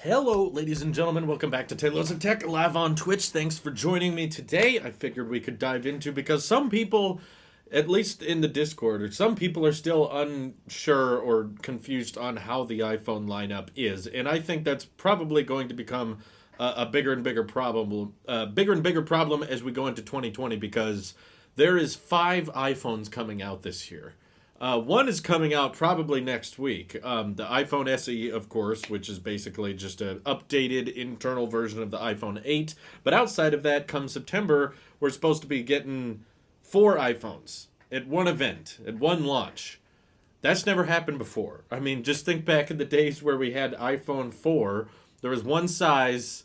Hello, ladies and gentlemen. Welcome back to Talos of Tech live on Twitch. Thanks for joining me today. I figured we could dive into because some people, at least in the Discord, or some people are still unsure or confused on how the iPhone lineup is, and I think that's probably going to become a bigger and bigger problem, as we go into 2020 because there is 5 iPhones coming out this year. One is coming out probably next week. The iPhone SE, of course, which is basically just an updated internal version of the iPhone 8. But outside of that, come September, we're supposed to be getting 4 iPhones at one event, at one launch. That's never happened before. I mean, just think back in the days where we had iPhone 4. There was one size,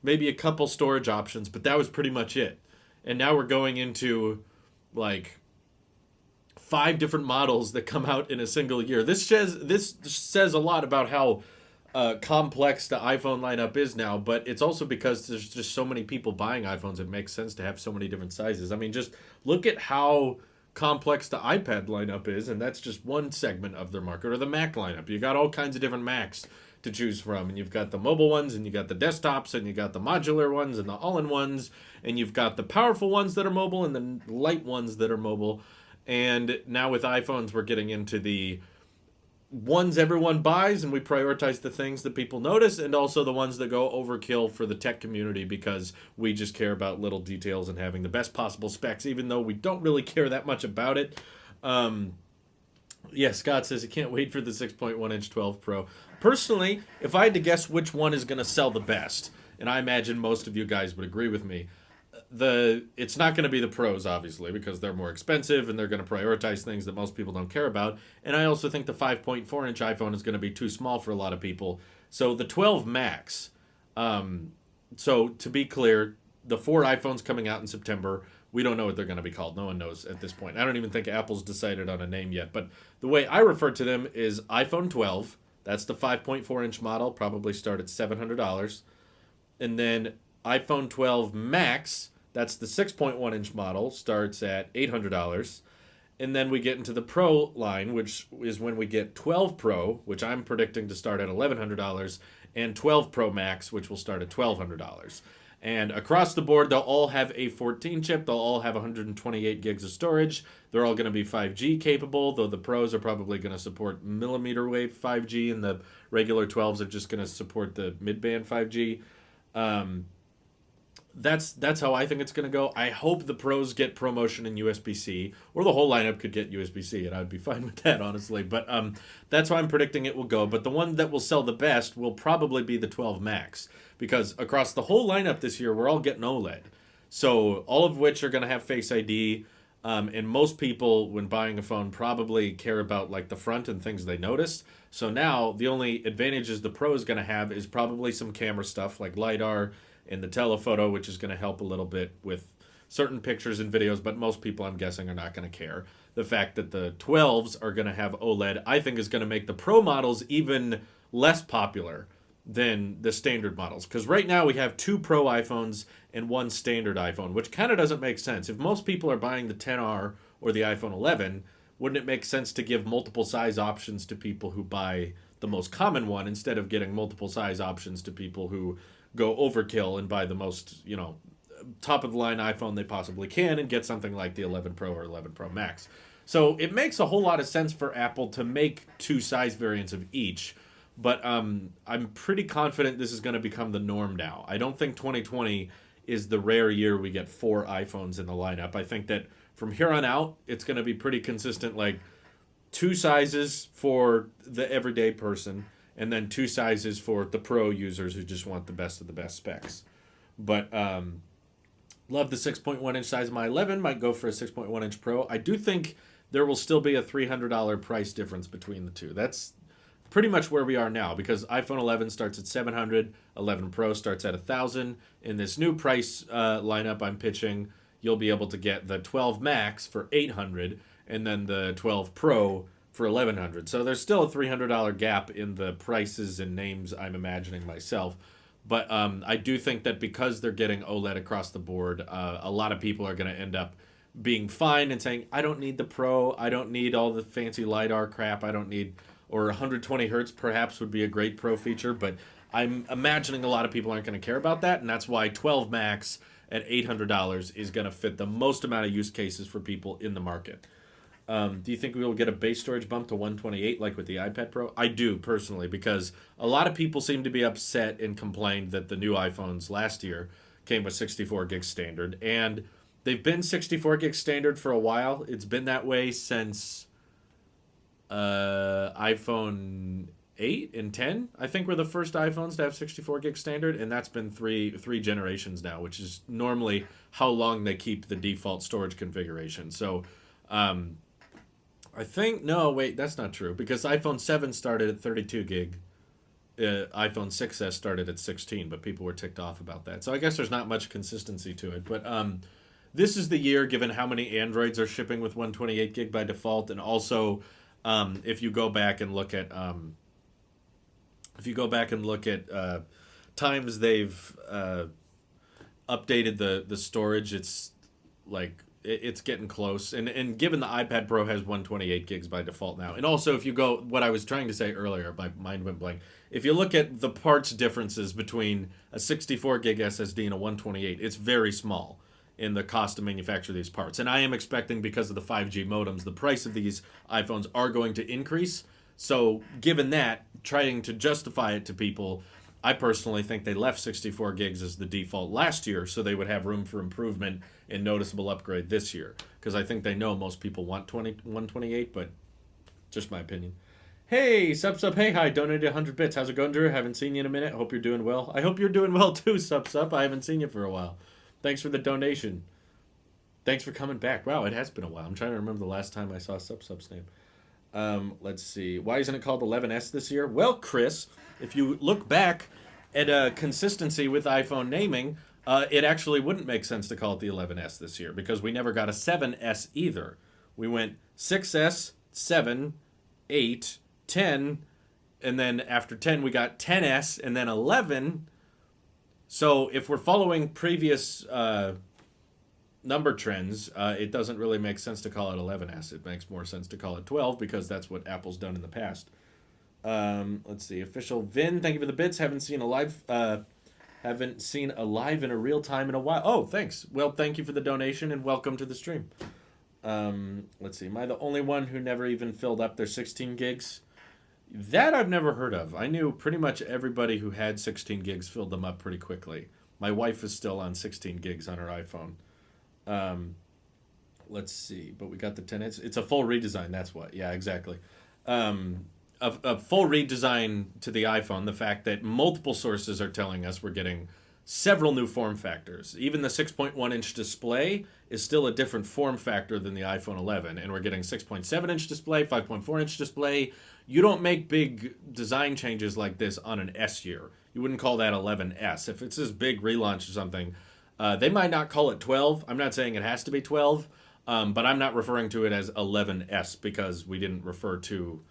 maybe a couple storage options, but that was pretty much it. And now we're going into like 5 different models that come out in a single year. This says a lot about how complex the iPhone lineup is now, but it's also because there's just so many people buying iPhones. It makes sense to have so many different sizes. I mean, just look at how complex the iPad lineup is, and that's just one segment of their market, or the Mac lineup. You got all kinds of different Macs to choose from, and you've got the mobile ones, and you got the desktops, and you got the modular ones, and the all-in ones, and you've got the powerful ones that are mobile, and the light ones that are mobile. And now with iPhones, we're getting into the ones everyone buys, and we prioritize the things that people notice, and also the ones that go overkill for the tech community because we just care about little details and having the best possible specs, even though we don't really care that much about it. Yeah, Scott says he can't wait for the 6.1-inch 12 Pro. Personally, if I had to guess which one is going to sell the best, and I imagine most of you guys would agree with me, it's not going to be the Pros, obviously, because they're more expensive and they're going to prioritize things that most people don't care about. And I also think the 5.4-inch iPhone is going to be too small for a lot of people. So the 12 Max. So to be clear, the 4 iPhones coming out in September, we don't know what they're going to be called. No one knows at this point. I don't even think Apple's decided on a name yet. But the way I refer to them is iPhone 12. That's the 5.4-inch model. Probably start at $700. And then iPhone 12 Max. That's the 6.1-inch model, starts at $800. And then we get into the Pro line, which is when we get 12 Pro, which I'm predicting to start at $1,100, and 12 Pro Max, which will start at $1,200. And across the board, they'll all have a 14 chip. They'll all have 128 gigs of storage. They're all going to be 5G capable, though the Pros are probably going to support millimeter wave 5G, and the regular 12s are just going to support the mid-band 5G. That's how I think it's going to go. I hope the Pros get ProMotion and USB-C, or the whole lineup could get USB-C, and I'd be fine with that, honestly. But that's how I'm predicting it will go. But the one that will sell the best will probably be the 12 Max, because across the whole lineup this year, we're all getting OLED. So all of which are going to have Face ID, and most people, when buying a phone, probably care about like the front and things they notice. So now the only advantages the Pro is going to have is probably some camera stuff like LiDAR and the telephoto, which is going to help a little bit with certain pictures and videos, but most people, I'm guessing, are not going to care. The fact that the 12s are going to have OLED, I think, is going to make the Pro models even less popular than the standard models. Because right now we have 2 Pro iPhones and 1 standard iPhone, which kind of doesn't make sense. If most people are buying the XR or the iPhone 11, wouldn't it make sense to give multiple size options to people who buy the most common one instead of getting multiple size options to people who go overkill and buy the most, top of the line iPhone they possibly can and get something like the 11 Pro or 11 Pro Max? So it makes a whole lot of sense for Apple to make 2 size variants of each. But I'm pretty confident this is going to become the norm now. I don't think 2020 is the rare year we get 4 iPhones in the lineup. I think that from here on out, it's going to be pretty consistent, like 2 sizes for the everyday person, and then 2 sizes for the Pro users who just want the best of the best specs. But love the 6.1-inch size of my 11. Might go for a 6.1-inch Pro. I do think there will still be a $300 price difference between the two. That's pretty much where we are now, because iPhone 11 starts at $700, 11 Pro starts at $1,000. In this new price lineup I'm pitching, you'll be able to get the 12 Max for $800, and then the 12 Pro for $1,100. So there's still a $300 gap in the prices and names I'm imagining myself. But I do think that because they're getting OLED across the board, a lot of people are going to end up being fine and saying, I don't need the Pro, I don't need all the fancy LiDAR crap, I don't need, or 120 hertz perhaps would be a great Pro feature, but I'm imagining a lot of people aren't going to care about that, and that's why 12 Max at $800 is going to fit the most amount of use cases for people in the market. Do you think we will get a base storage bump to 128 like with the iPad Pro? I do personally, because a lot of people seem to be upset and complained that the new iPhones last year came with 64 gig standard, and they've been 64 gig standard for a while. It's been that way since iPhone 8 and 10, I think, were the first iPhones to have 64 gig standard, and that's been three generations now, which is normally how long they keep the default storage configuration. So I think, no, wait, that's not true, because iPhone 7 started at 32 gig. iPhone 6s started at 16, but people were ticked off about that. So I guess there's not much consistency to it. But this is the year, given how many Androids are shipping with 128 gig by default, and also if you go back and look at times they've updated the storage, it's like it's getting close. And given the iPad Pro has 128 gigs by default now, and also if you go, what I was trying to say earlier, my mind went blank. If you look at the parts differences between a 64 gig SSD and a 128, it's very small in the cost to manufacture these parts. And I am expecting, because of the 5G modems, the price of these iPhones are going to increase. So given that, trying to justify it to people, I personally think they left 64 gigs as the default last year so they would have room for improvement and noticeable upgrade this year. Because I think they know most people want 128, but just my opinion. Hey, Sup, hey, hi, donated 100 bits. How's it going, Drew? Haven't seen you in a minute. Hope you're doing well. I hope you're doing well too, Sup. I haven't seen you for a while. Thanks for the donation. Thanks for coming back. Wow, it has been a while. I'm trying to remember the last time I saw Sup's name. Let's see. Why isn't it called 11S this year? Well, Chris, if you look back at consistency with iPhone naming, it actually wouldn't make sense to call it the 11S this year, because we never got a 7S either. We went 6S, 7, 8, 10, and then after 10 we got 10S, and then 11. So if we're following previous number trends, it doesn't really make sense to call it 11S. It makes more sense to call it 12, because that's what Apple's done in the past. Let's see. Official Vin, thank you for the bits. Haven't seen a live in a real time in a while. Oh, thanks. Well, thank you for the donation and welcome to the stream. Let's see. Am I the only one who never even filled up their 16 gigs? That I've never heard of. I knew pretty much everybody who had 16 gigs filled them up pretty quickly. My wife is still on 16 gigs on her iPhone. Let's see. But we got the 10. It's a full redesign. That's what. Yeah, exactly. A full redesign to the iPhone. The fact that multiple sources are telling us we're getting several new form factors. Even the 6.1-inch display is still a different form factor than the iPhone 11. And we're getting 6.7-inch display, 5.4-inch display. You don't make big design changes like this on an S year. You wouldn't call that 11S. If it's this big relaunch or something, they might not call it 12. I'm not saying it has to be 12, but I'm not referring to it as 11S, because we didn't refer to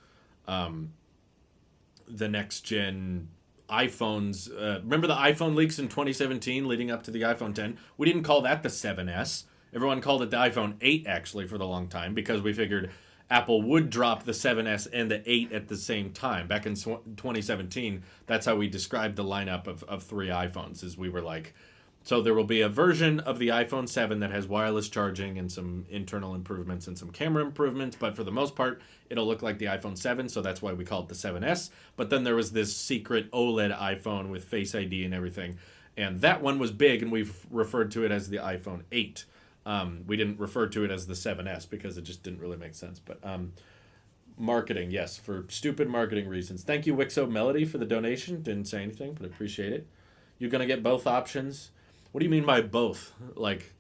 the next gen iPhones. Remember the iPhone leaks in 2017 leading up to the iPhone 10? We didn't call that the 7S. Everyone called it the iPhone 8 actually for the long time, because we figured Apple would drop the 7S and the 8 at the same time. Back in 2017, that's how we described the lineup of three iPhones, is we were like, so there will be a version of the iPhone 7 that has wireless charging and some internal improvements and some camera improvements, but for the most part, it'll look like the iPhone 7, so that's why we call it the 7S. But then there was this secret OLED iPhone with Face ID and everything, and that one was big, and we've referred to it as the iPhone 8. We didn't refer to it as the 7S because it just didn't really make sense. But marketing, yes, for stupid marketing reasons. Thank you, Wixo Melody, for the donation. Didn't say anything, but appreciate it. You're going to get both options. What do you mean by both? Like,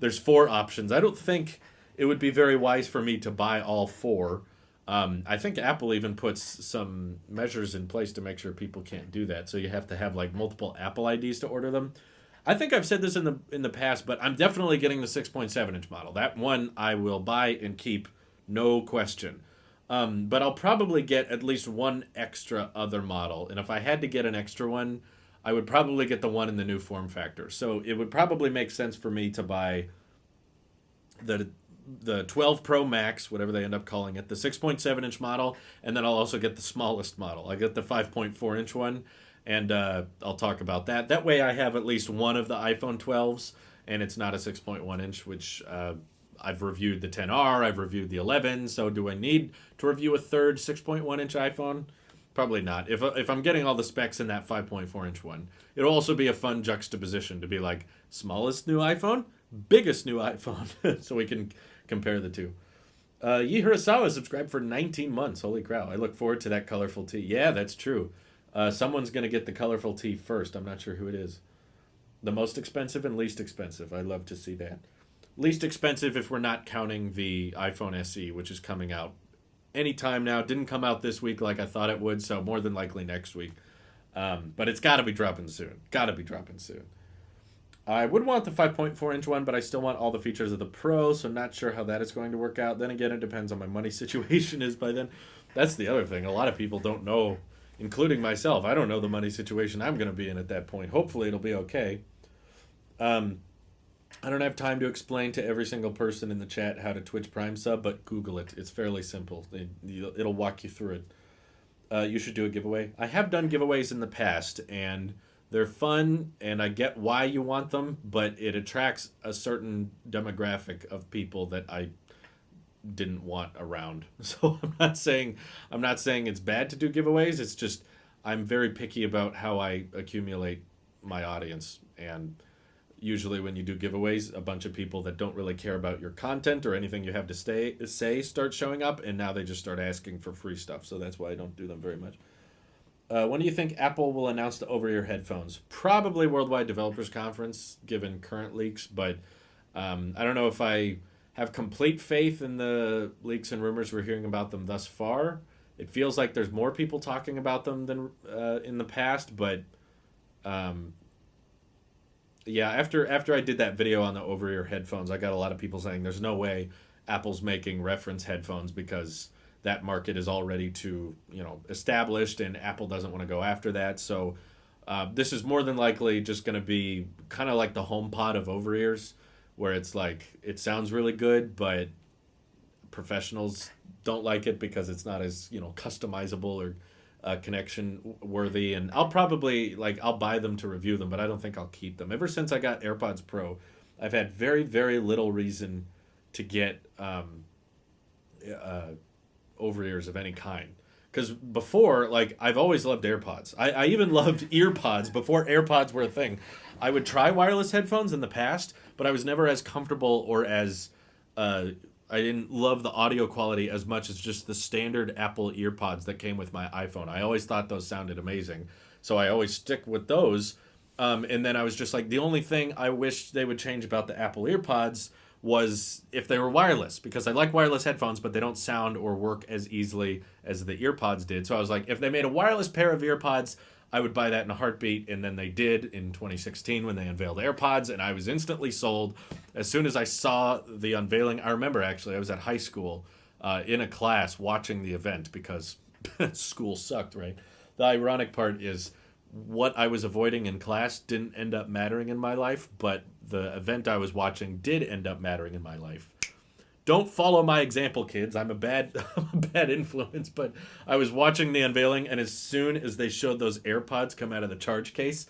there's 4 options. I don't think it would be very wise for me to buy all 4. I think Apple even puts some measures in place to make sure people can't do that. So you have to have like multiple Apple IDs to order them. I think I've said this in the past, but I'm definitely getting the 6.7-inch model. That one I will buy and keep, no question. But I'll probably get at least one extra other model. And if I had to get an extra one, I would probably get the one in the new form factor. So it would probably make sense for me to buy the the 12 Pro Max, whatever they end up calling it, the 6.7-inch model, and then I'll also get the smallest model. I get the 5.4-inch one, and I'll talk about that. That way, I have at least one of the iPhone 12s, and it's not a 6.1-inch, which I've reviewed the 10R, I've reviewed the 11. So, do I need to review a third 6.1-inch iPhone? Probably not. If I'm getting all the specs in that 5.4-inch one, it'll also be a fun juxtaposition to be like smallest new iPhone, biggest new iPhone, so we can compare the two. Yi Hirasawa subscribed for 19 months. Holy cow! I look forward to that colorful tee. Yeah, that's true. Someone's gonna get the colorful tee first. I'm not sure who it is. The most expensive and least expensive. I'd love to see that. Least expensive if we're not counting the iPhone SE, which is coming out anytime now. Didn't come out this week like I thought it would, so more than likely next week. But it's got to be dropping soon. Got to be dropping soon. I would want the 5.4-inch one, but I still want all the features of the Pro, so not sure how that is going to work out. Then again, it depends on my money situation is by then. That's the other thing. A lot of people don't know, including myself. I don't know the money situation I'm going to be in at that point. Hopefully it'll be okay. I don't have time to explain to every single person in the chat how to Twitch Prime sub, but Google it. It's fairly simple. It'll walk you through it. You should do a giveaway. I have done giveaways in the past, and they're fun, and I get why you want them, but it attracts a certain demographic of people that I didn't want around. So I'm not saying it's bad to do giveaways. It's just I'm very picky about how I accumulate my audience, and usually when you do giveaways, a bunch of people that don't really care about your content or anything you have to say start showing up, and now they just start asking for free stuff. So that's why I don't do them very much. When do you think Apple will announce the over-ear headphones? Probably Worldwide Developers Conference, given current leaks, but I don't know if I have complete faith in the leaks and rumors we're hearing about them thus far. It feels like there's more people talking about them than in the past, but yeah, after I did that video on the over-ear headphones, I got a lot of people saying there's no way Apple's making reference headphones because that market is already too, established, and Apple doesn't want to go after that. So this is more than likely just going to be kind of like the HomePod of over-ears, where it's like it sounds really good, but professionals don't like it because it's not as customizable or connection worthy. And I'll probably I'll buy them to review them, but I don't think I'll keep them. Ever since I got AirPods Pro, I've had very, very little reason to get over ears of any kind. Because before, I've always loved AirPods. I even loved earpods before AirPods were a thing. I would try wireless headphones in the past, but I was never as comfortable or as I didn't love the audio quality as much as just the standard Apple earpods that came with my iPhone. I always thought those sounded amazing, so I always stick with those. And then I was just like, the only thing I wish they would change about the Apple earpods was if they were wireless, because I like wireless headphones, but they don't sound or work as easily as the earpods did. So I was like, if they made a wireless pair of earpods, I would buy that in a heartbeat. And then they did in 2016 when they unveiled AirPods, and I was instantly sold. As soon as I saw the unveiling, I remember actually I was at high school in a class watching the event because school sucked, right? The ironic part is what I was avoiding in class didn't end up mattering in my life, but the event I was watching did end up mattering in my life. Don't follow my example, kids. I'm a bad influence, but I was watching the unveiling, and as soon as they showed those AirPods come out of the charge case,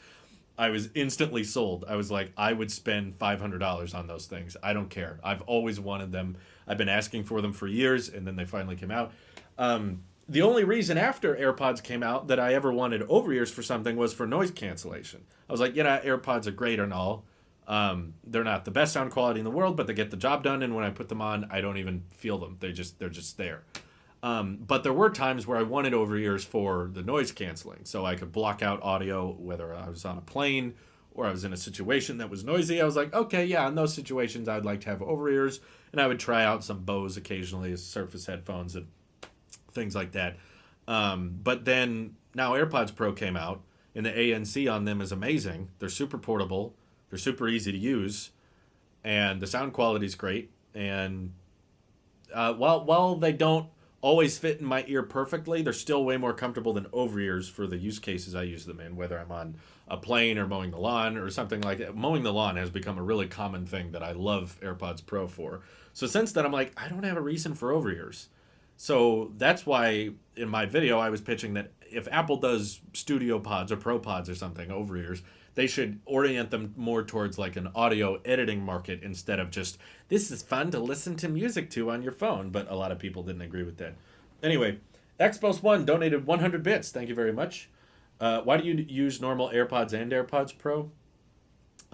I was instantly sold. I was like, I would spend $500 on those things. I don't care. I've always wanted them. I've been asking for them for years, and then they finally came out. The only reason after AirPods came out that I ever wanted over-ears for something was for noise cancellation. I was like, AirPods are great and all. They're not the best sound quality in the world, but they get the job done, and when I put them on, I don't even feel them. They're just there. But there were times where I wanted over-ears for the noise canceling, so I could block out audio, whether I was on a plane or I was in a situation that was noisy. I was like, okay, yeah, in those situations, I'd like to have over-ears, and I would try out some Bose occasionally as Surface headphones and things like that. But then now AirPods Pro came out, and the ANC on them is amazing. They're super portable. They're super easy to use, and the sound quality is great. And while they don't always fit in my ear perfectly. They're still way more comfortable than over ears for the use cases I use them in, whether I'm on a plane or mowing the lawn or something like that. Mowing the lawn has become a really common thing that I love AirPods Pro for. So since then, I'm like, I don't have a reason for over ears. So that's why in my video I was pitching that if Apple does Studio Pods or Pro Pods or something over ears, they should orient them more towards like an audio editing market instead of just this is fun to listen to music to on your phone. But a lot of people didn't agree with that. Anyway, Expos One donated 100 bits. Thank you very much. Why do you use normal AirPods and AirPods Pro?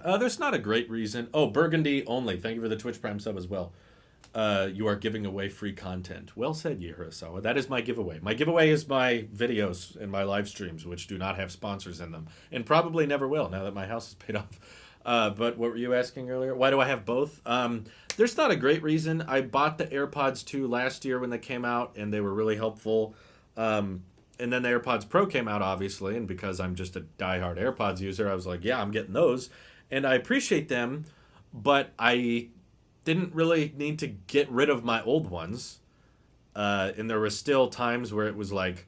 There's not a great reason. Oh, Burgundy only. Thank you for the Twitch Prime sub as well. You are giving away free content. Well said, Yehirasawa. That is my giveaway. My giveaway is my videos and my live streams, which do not have sponsors in them, and probably never will now that my house is paid off. But what were you asking earlier? Why do I have both? There's not a great reason. I bought the AirPods 2 last year when they came out, and they were really helpful. And then the AirPods Pro came out, obviously, and because I'm just a diehard AirPods user, I was like, yeah, I'm getting those. And I appreciate them, but I didn't really need to get rid of my old ones. And there were still times where it was like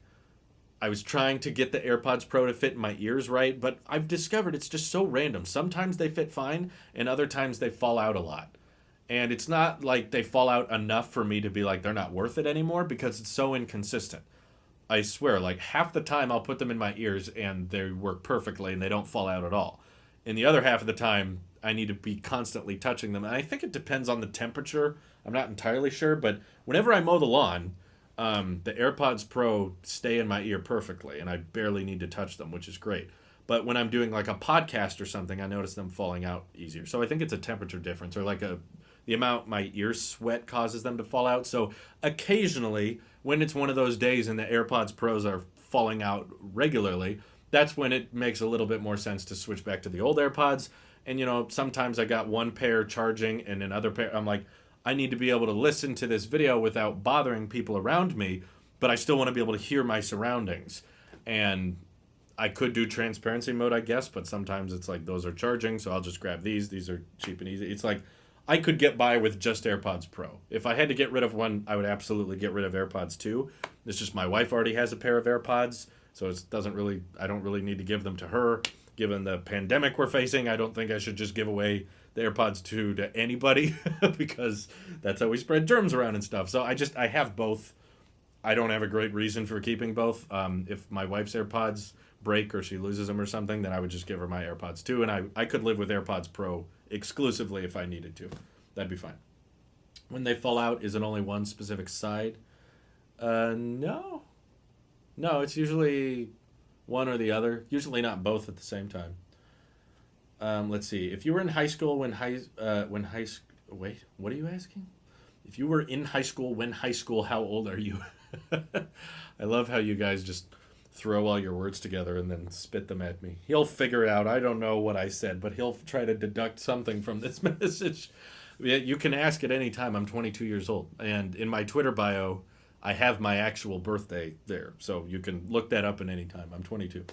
I was trying to get the AirPods Pro to fit in my ears right, but I've discovered it's just so random. Sometimes they fit fine, and other times they fall out a lot. And it's not like they fall out enough for me to be like they're not worth it anymore because it's so inconsistent. I swear, like half the time I'll put them in my ears and they work perfectly and they don't fall out at all. And the other half of the time, I need to be constantly touching them. And I think it depends on the temperature. I'm not entirely sure, but whenever I mow the lawn, the AirPods Pro stay in my ear perfectly, and I barely need to touch them, which is great. But when I'm doing like a podcast or something, I notice them falling out easier. So I think it's a temperature difference, or like the amount my ear sweat causes them to fall out. So occasionally, when it's one of those days and the AirPods Pros are falling out regularly, that's when it makes a little bit more sense to switch back to the old AirPods. And, you know, sometimes I got one pair charging and another pair. I'm like, I need to be able to listen to this video without bothering people around me, but I still want to be able to hear my surroundings. And I could do transparency mode, I guess, but sometimes it's like those are charging, so I'll just grab these. These are cheap and easy. It's like I could get by with just AirPods Pro. If I had to get rid of one, I would absolutely get rid of AirPods 2. It's just my wife already has a pair of AirPods, so it doesn't really, I don't really need to give them to her. Given the pandemic we're facing, I don't think I should just give away the AirPods 2 to anybody because that's how we spread germs around and stuff. So I have both. I don't have a great reason for keeping both. If my wife's AirPods break or she loses them or something, then I would just give her my AirPods 2, and I could live with AirPods Pro exclusively if I needed to. That'd be fine. When they fall out, is it only one specific side? No. No, it's usually one or the other. Usually not both at the same time. Let's see. If you were in high school wait, what are you asking? If you were in high school when high school, how old are you? I love how you guys just throw all your words together and then spit them at me. He'll figure it out. I don't know what I said, but he'll try to deduct something from this message. Yeah, you can ask at any time. I'm 22 years old. And in my Twitter bio, I have my actual birthday there. So you can look that up at any time. I'm 22.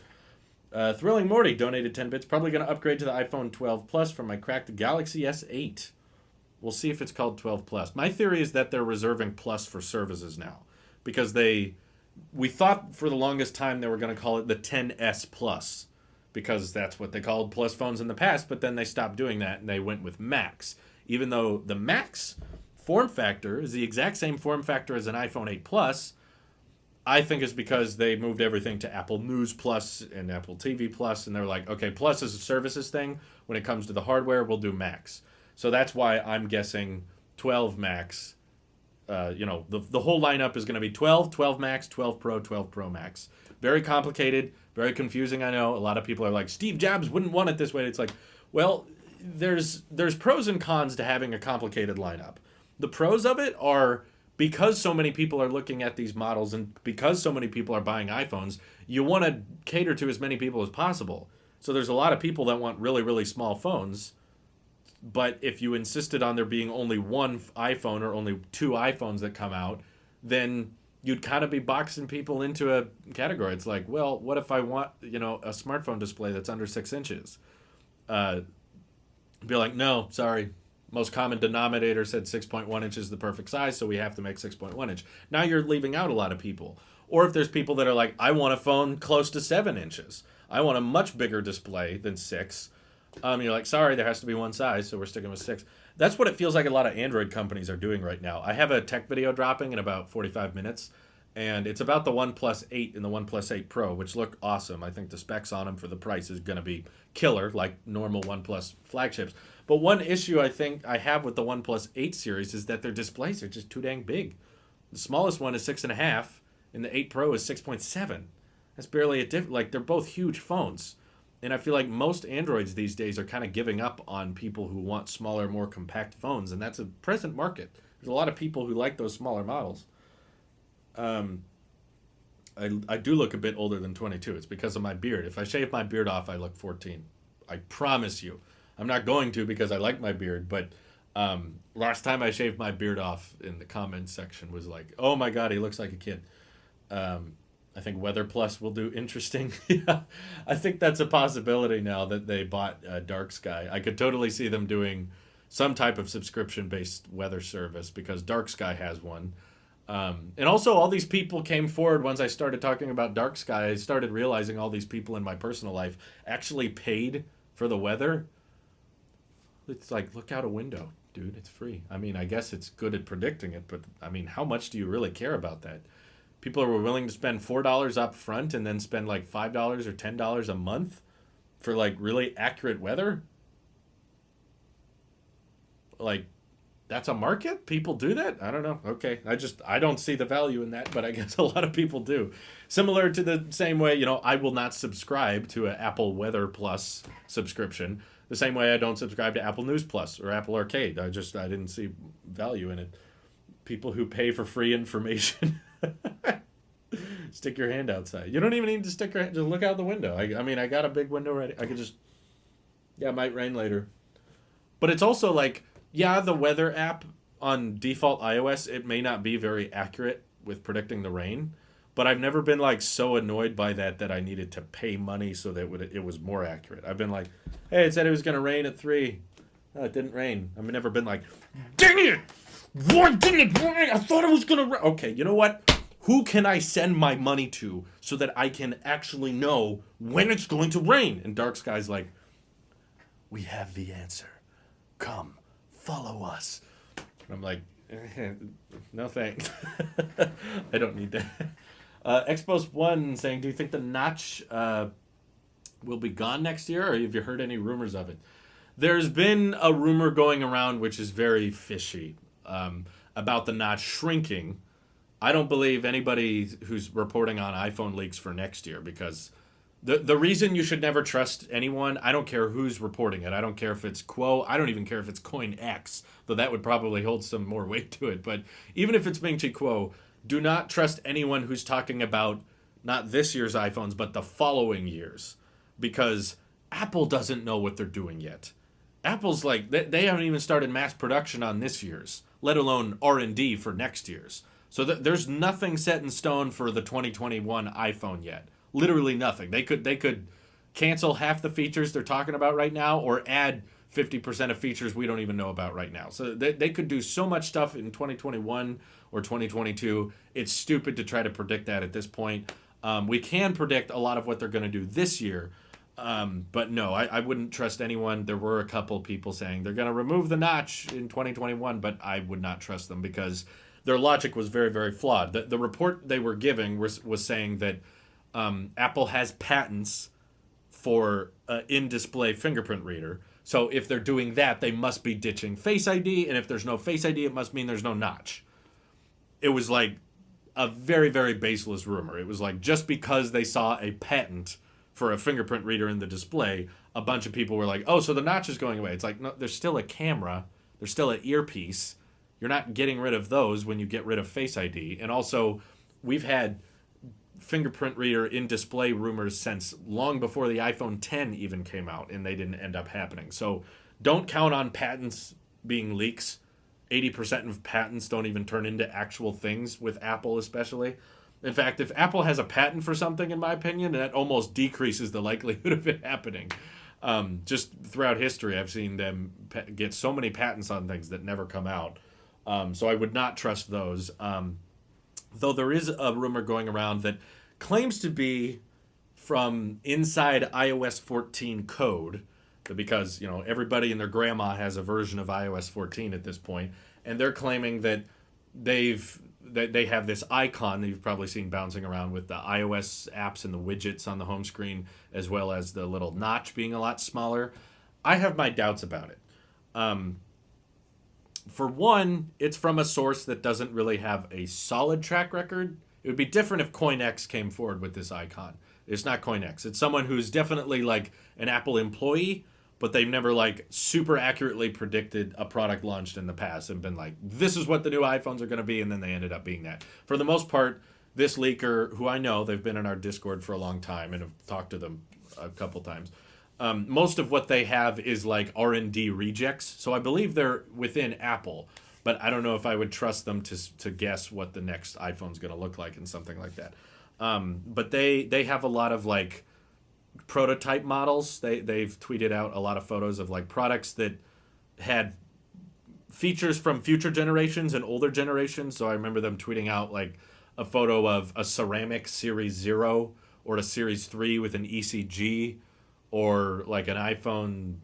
Thrilling Morty donated 10 bits. Probably going to upgrade to the iPhone 12 Plus from my cracked Galaxy S8. We'll see if it's called 12 Plus. My theory is that they're reserving Plus for services now. Because we thought for the longest time they were going to call it the 10S Plus. Because that's what they called Plus phones in the past. But then they stopped doing that and they went with Max. Even though the Max form factor is the exact same form factor as an iPhone 8 Plus, I think it's because they moved everything to Apple News Plus and Apple TV Plus, and they're like, okay, Plus is a services thing. When it comes to the hardware, we'll do Max. So that's why I'm guessing 12 Max. The whole lineup is going to be 12, 12 Max, 12 Pro, 12 Pro Max. Very complicated, very confusing, I know. A lot of people are like, Steve Jobs wouldn't want it this way. It's like, well, there's pros and cons to having a complicated lineup. The pros of it are because so many people are looking at these models and because so many people are buying iPhones, you want to cater to as many people as possible. So there's a lot of people that want really, really small phones. But if you insisted on there being only one iPhone or only two iPhones that come out, then you'd kind of be boxing people into a category. It's like, well, what if I want, a smartphone display that's under 6 inches? Be like, no, sorry. Most common denominator said 6.1 inches is the perfect size, so we have to make 6.1 inch. Now you're leaving out a lot of people. Or if there's people that are like, I want a phone close to 7 inches. I want a much bigger display than 6. You're like, sorry, there has to be one size, so we're sticking with 6. That's what it feels like a lot of Android companies are doing right now. I have a tech video dropping in about 45 minutes, and it's about the OnePlus 8 and the OnePlus 8 Pro, which look awesome. I think the specs on them for the price is going to be killer, like normal OnePlus flagships. But one issue I think I have with the OnePlus 8 series is that their displays are just too dang big. The smallest one is 6.5, and the 8 Pro is 6.7. That's barely a diff. Like, they're both huge phones. And I feel like most Androids these days are kind of giving up on people who want smaller, more compact phones, and that's a present market. There's a lot of people who like those smaller models. I do look a bit older than 22. It's because of my beard. If I shave my beard off, I look 14. I promise you. I'm not going to because I like my beard, but last time I shaved my beard off in the comments section was like, oh my God, he looks like a kid. I think Weather Plus will do interesting. Yeah, I think that's a possibility now that they bought Dark Sky. I could totally see them doing some type of subscription-based weather service because Dark Sky has one. And also, all these people came forward once I started talking about Dark Sky. I started realizing all these people in my personal life actually paid for the weather. It's like, look out a window, dude. It's free. I mean, I guess it's good at predicting it, but I mean, how much do you really care about that? People were willing to spend $4 up front and then spend like $5 or $10 a month for like really accurate weather. Like, that's a market? People do that? I don't know. Okay. I don't see the value in that, but I guess a lot of people do. Similar to the same way, I will not subscribe to an Apple Weather Plus subscription. The same way I don't subscribe to Apple News Plus or Apple Arcade. I didn't see value in it. People who pay for free information. Stick your hand outside. You don't even need to stick your hand. Just look out the window. I mean, I got a big window ready. I could just... Yeah, it might rain later. But it's also like, yeah, the weather app on default iOS, it may not be very accurate with predicting the rain. But I've never been like so annoyed by that I needed to pay money so that it was more accurate. I've been like, hey, it said it was going to rain at 3. Oh, it didn't rain. I've never been like, dang it! Why didn't it rain? I thought it was going to rain. Okay, you know what? Who can I send my money to so that I can actually know when it's going to rain? And Dark Sky's like, we have the answer. Come, follow us. And I'm like, no thanks. I don't need that. Expos 1 saying, do you think the notch will be gone next year, or have you heard any rumors of it? There's been a rumor going around which is very fishy about the notch shrinking. I don't believe anybody who's reporting on iPhone leaks for next year, because the reason you should never trust anyone, I don't care who's reporting it. I don't care if it's Quo. I don't even care if it's CoinX, though that would probably hold some more weight to it. But even if it's Ming Chi Kuo, do not trust anyone who's talking about not this year's iPhones, but the following years, because Apple doesn't know what they're doing yet. Apple's like, they haven't even started mass production on this year's, let alone R&D for next year's. So there's nothing set in stone for the 2021 iPhone yet. Literally nothing. They could cancel half the features they're talking about right now, or add 50% of features we don't even know about right now. So they could do so much stuff in 2021 or 2022. It's stupid to try to predict that at this point. We can predict a lot of what they're going to do this year. But no, I wouldn't trust anyone. There were a couple people saying they're going to remove the notch in 2021, but I would not trust them because their logic was very, very flawed. The report they were giving was saying that Apple has patents for in-display fingerprint reader. So if they're doing that, they must be ditching Face ID, and if there's no Face ID, it must mean there's no notch. It was like a very, very baseless rumor. It was like just because they saw a patent for a fingerprint reader in the display, a bunch of people were like, oh, so the notch is going away. It's like, no, there's still a camera. There's still an earpiece. You're not getting rid of those when you get rid of Face ID. And also, we've had fingerprint reader in display rumors since long before the iPhone 10 even came out, and they didn't end up happening. So don't count on patents being leaks. 80% of patents don't even turn into actual things with Apple especially. In fact, if Apple has a patent for something, in my opinion, that almost decreases the likelihood of it happening. Just throughout history, I've seen them get so many patents on things that never come out. So I would not trust those. Though there is a rumor going around that claims to be from inside iOS 14 code, because everybody and their grandma has a version of iOS 14 at this point, and they're claiming that they have this icon that you've probably seen bouncing around with the iOS apps and the widgets on the home screen, as well as the little notch being a lot smaller. I have my doubts about it. For one, it's from a source that doesn't really have a solid track record. It would be different if CoinX came forward with this icon. It's not CoinX. It's someone who's definitely like an Apple employee, but they've never like super accurately predicted a product launched in the past and been like, this is what the new iPhones are going to be, and then they ended up being that. For the most part, this leaker, who I know, they've been in our Discord for a long time and have talked to them a couple times. Most of what they have is like R&D rejects, so I believe they're within Apple, but I don't know if I would trust them to guess what the next iPhone's going to look like and something like that. But they have a lot of like prototype models. They've tweeted out a lot of photos of like products that had features from future generations and older generations. So I remember them tweeting out like a photo of a ceramic Series 0 or a Series 3 with an ECG, or like an iPhone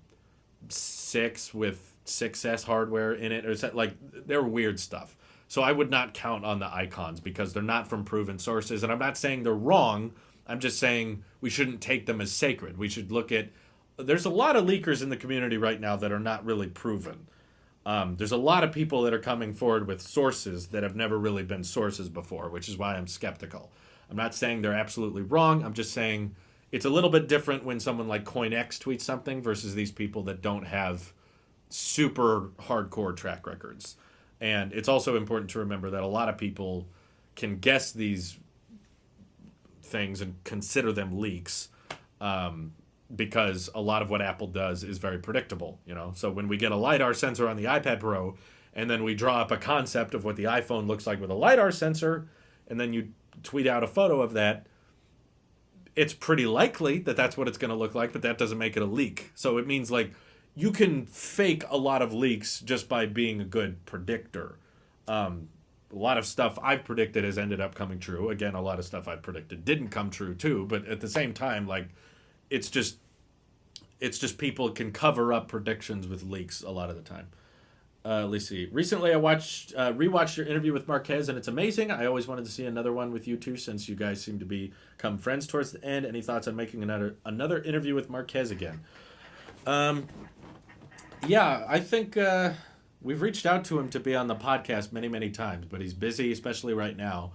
6 with 6S hardware in it, or like they're weird stuff. So I would not count on the icons because they're not from proven sources, and I'm not saying they're wrong. I'm just saying we shouldn't take them as sacred. We should look at. There's a lot of leakers in the community right now that are not really proven. There's a lot of people that are coming forward with sources that have never really been sources before, which is why I'm skeptical. I'm not saying they're absolutely wrong. I'm just saying it's a little bit different when someone like CoinX tweets something versus these people that don't have super hardcore track records. And it's also important to remember that a lot of people can guess these things and consider them leaks, because a lot of what Apple does is very predictable. So when we get a LiDAR sensor on the iPad Pro, and then we draw up a concept of what the iPhone looks like with a LiDAR sensor, and then you tweet out a photo of that, it's pretty likely that that's what it's going to look like, but that doesn't make it a leak. So it means like you can fake a lot of leaks just by being a good predictor. A lot of stuff I've predicted has ended up coming true. Again, a lot of stuff I've predicted didn't come true too, but at the same time, like it's just people can cover up predictions with leaks a lot of the time. Let's see. Recently, I rewatched your interview with Marquez, and it's amazing. I always wanted to see another one with you two, since you guys seem to become friends towards the end. Any thoughts on making another interview with Marquez again? Yeah, I think we've reached out to him to be on the podcast many, many times, but he's busy, especially right now.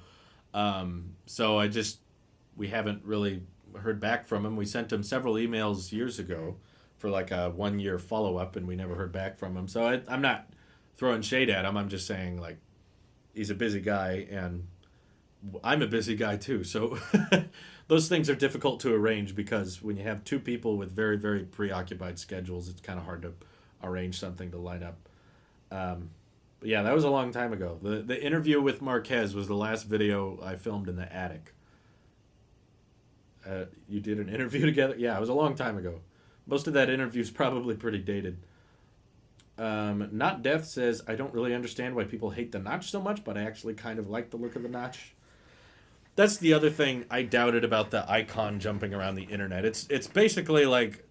So we haven't really heard back from him. We sent him several emails years ago for like a 1-year follow-up, and we never heard back from him. So I'm not throwing shade at him. I'm just saying, like, he's a busy guy, and I'm a busy guy too. So those things are difficult to arrange, because when you have two people with very, very preoccupied schedules, it's kind of hard to arrange something to line up. But yeah, that was a long time ago. The interview with Marquez was the last video I filmed in the attic. You did an interview together? Yeah, it was a long time ago. Most of that interview is probably pretty dated. Not Death says, I don't really understand why people hate the notch so much, but I actually kind of like the look of the notch. That's the other thing I doubted about the icon jumping around the internet. It's basically like,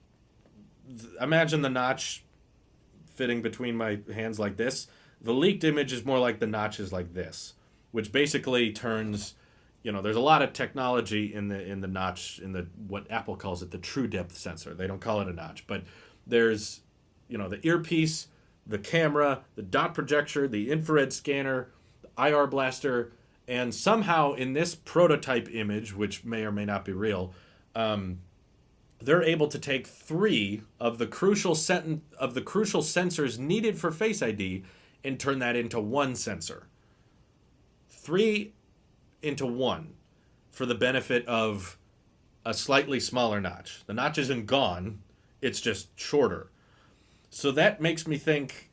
imagine the notch fitting between my hands like this. The leaked image is more like the notch is like this, which basically turns... there's a lot of technology in the notch, in the what Apple calls it, the true depth sensor. They don't call it a notch, but there's the earpiece, the camera, the dot projector, the infrared scanner, the IR blaster, and somehow in this prototype image, which may or may not be real, they're able to take 3 of the crucial sensors needed for Face ID and turn that into one sensor. 3 into 1 for the benefit of a slightly smaller notch. The notch isn't gone, it's just shorter. So that makes me think,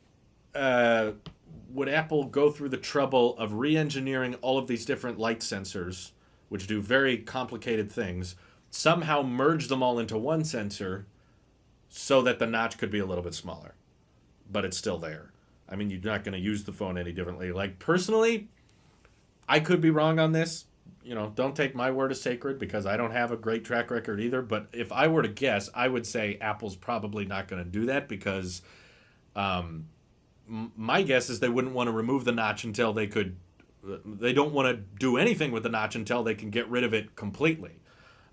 would Apple go through the trouble of re-engineering all of these different light sensors, which do very complicated things, somehow merge them all into one sensor so that the notch could be a little bit smaller, but it's still there. I mean, you're not going to use the phone any differently. Like, personally, I could be wrong on this. Don't take my word as sacred because I don't have a great track record either. But if I were to guess, I would say Apple's probably not going to do that because my guess is they wouldn't want to remove the notch until they could. They don't want to do anything with the notch until they can get rid of it completely.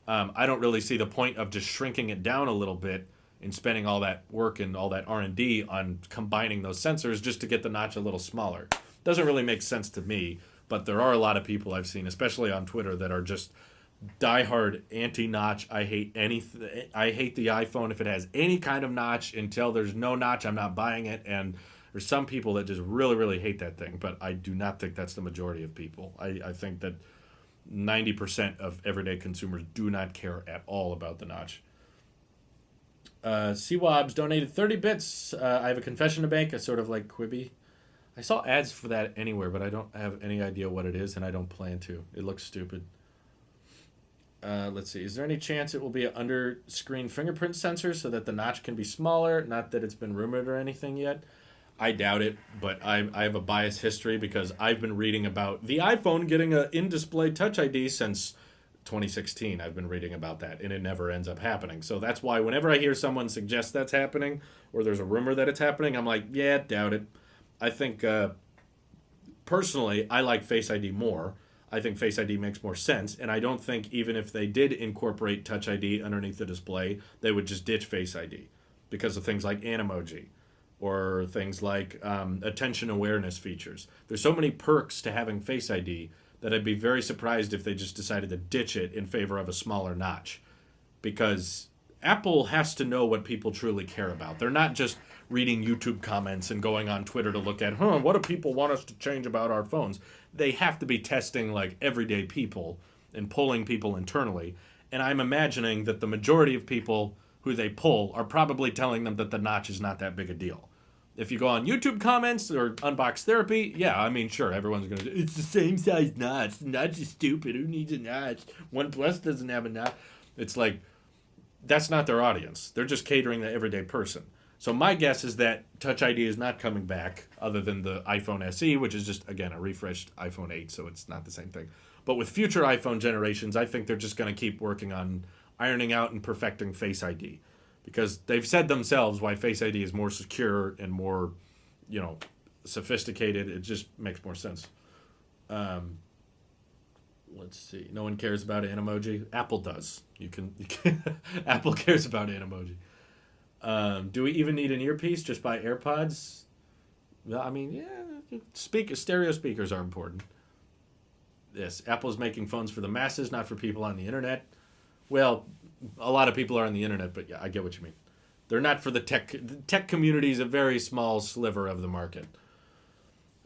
I don't really see the point of just shrinking it down a little bit and spending all that work and all that R&D on combining those sensors just to get the notch a little smaller. Doesn't really make sense to me, but there are a lot of people I've seen, especially on Twitter, that are just diehard anti-notch. I hate anything. I hate the iPhone if it has any kind of notch. Until there's no notch, I'm not buying it. And there's some people that just really, really hate that thing, but I do not think that's the majority of people. I think that 90% of everyday consumers do not care at all about the notch. CWABs donated 30 bits. I have a confession to make, a sort of like Quibi. I saw ads for that anywhere, but I don't have any idea what it is, and I don't plan to. It looks stupid. Let's see. Is there any chance it will be an under-screen fingerprint sensor so that the notch can be smaller? Not that it's been rumored or anything yet. I doubt it, but I have a biased history because I've been reading about the iPhone getting an in-display Touch ID since 2016. I've been reading about that, and it never ends up happening. So that's why whenever I hear someone suggest that's happening, or there's a rumor that it's happening, I'm like, yeah, doubt it. I think, personally, I like Face ID more. I think Face ID makes more sense, and I don't think even if they did incorporate Touch ID underneath the display, they would just ditch Face ID because of things like Animoji or things like attention awareness features. There's so many perks to having Face ID that I'd be very surprised if they just decided to ditch it in favor of a smaller notch. Because Apple has to know what people truly care about. They're not just reading YouTube comments and going on Twitter to look at, what do people want us to change about our phones? They have to be testing like everyday people and polling people internally. And I'm imagining that the majority of people who they poll are probably telling them that the notch is not that big a deal. If you go on YouTube comments or Unbox Therapy, yeah, I mean, sure, everyone's going to say, it's the same size notch. The notch is stupid. Who needs a notch? OnePlus doesn't have a notch. It's like, that's not their audience. They're just catering the everyday person. So my guess is that Touch ID is not coming back other than the iPhone SE, which is just, again, a refreshed iPhone 8, so it's not the same thing. But with future iPhone generations, I think they're just going to keep working on ironing out and perfecting Face ID. Because they've said themselves why Face ID is more secure and more, sophisticated. It just makes more sense. Let's see. No one cares about Animoji. Apple does. You can Apple cares about Animoji. Do we even need an earpiece? Just buy AirPods? Well, I mean, yeah. Stereo speakers are important. Yes, Apple's making phones for the masses, not for people on the internet. Well, a lot of people are on the internet, but yeah, I get what you mean. They're not for the tech. The tech community is a very small sliver of the market.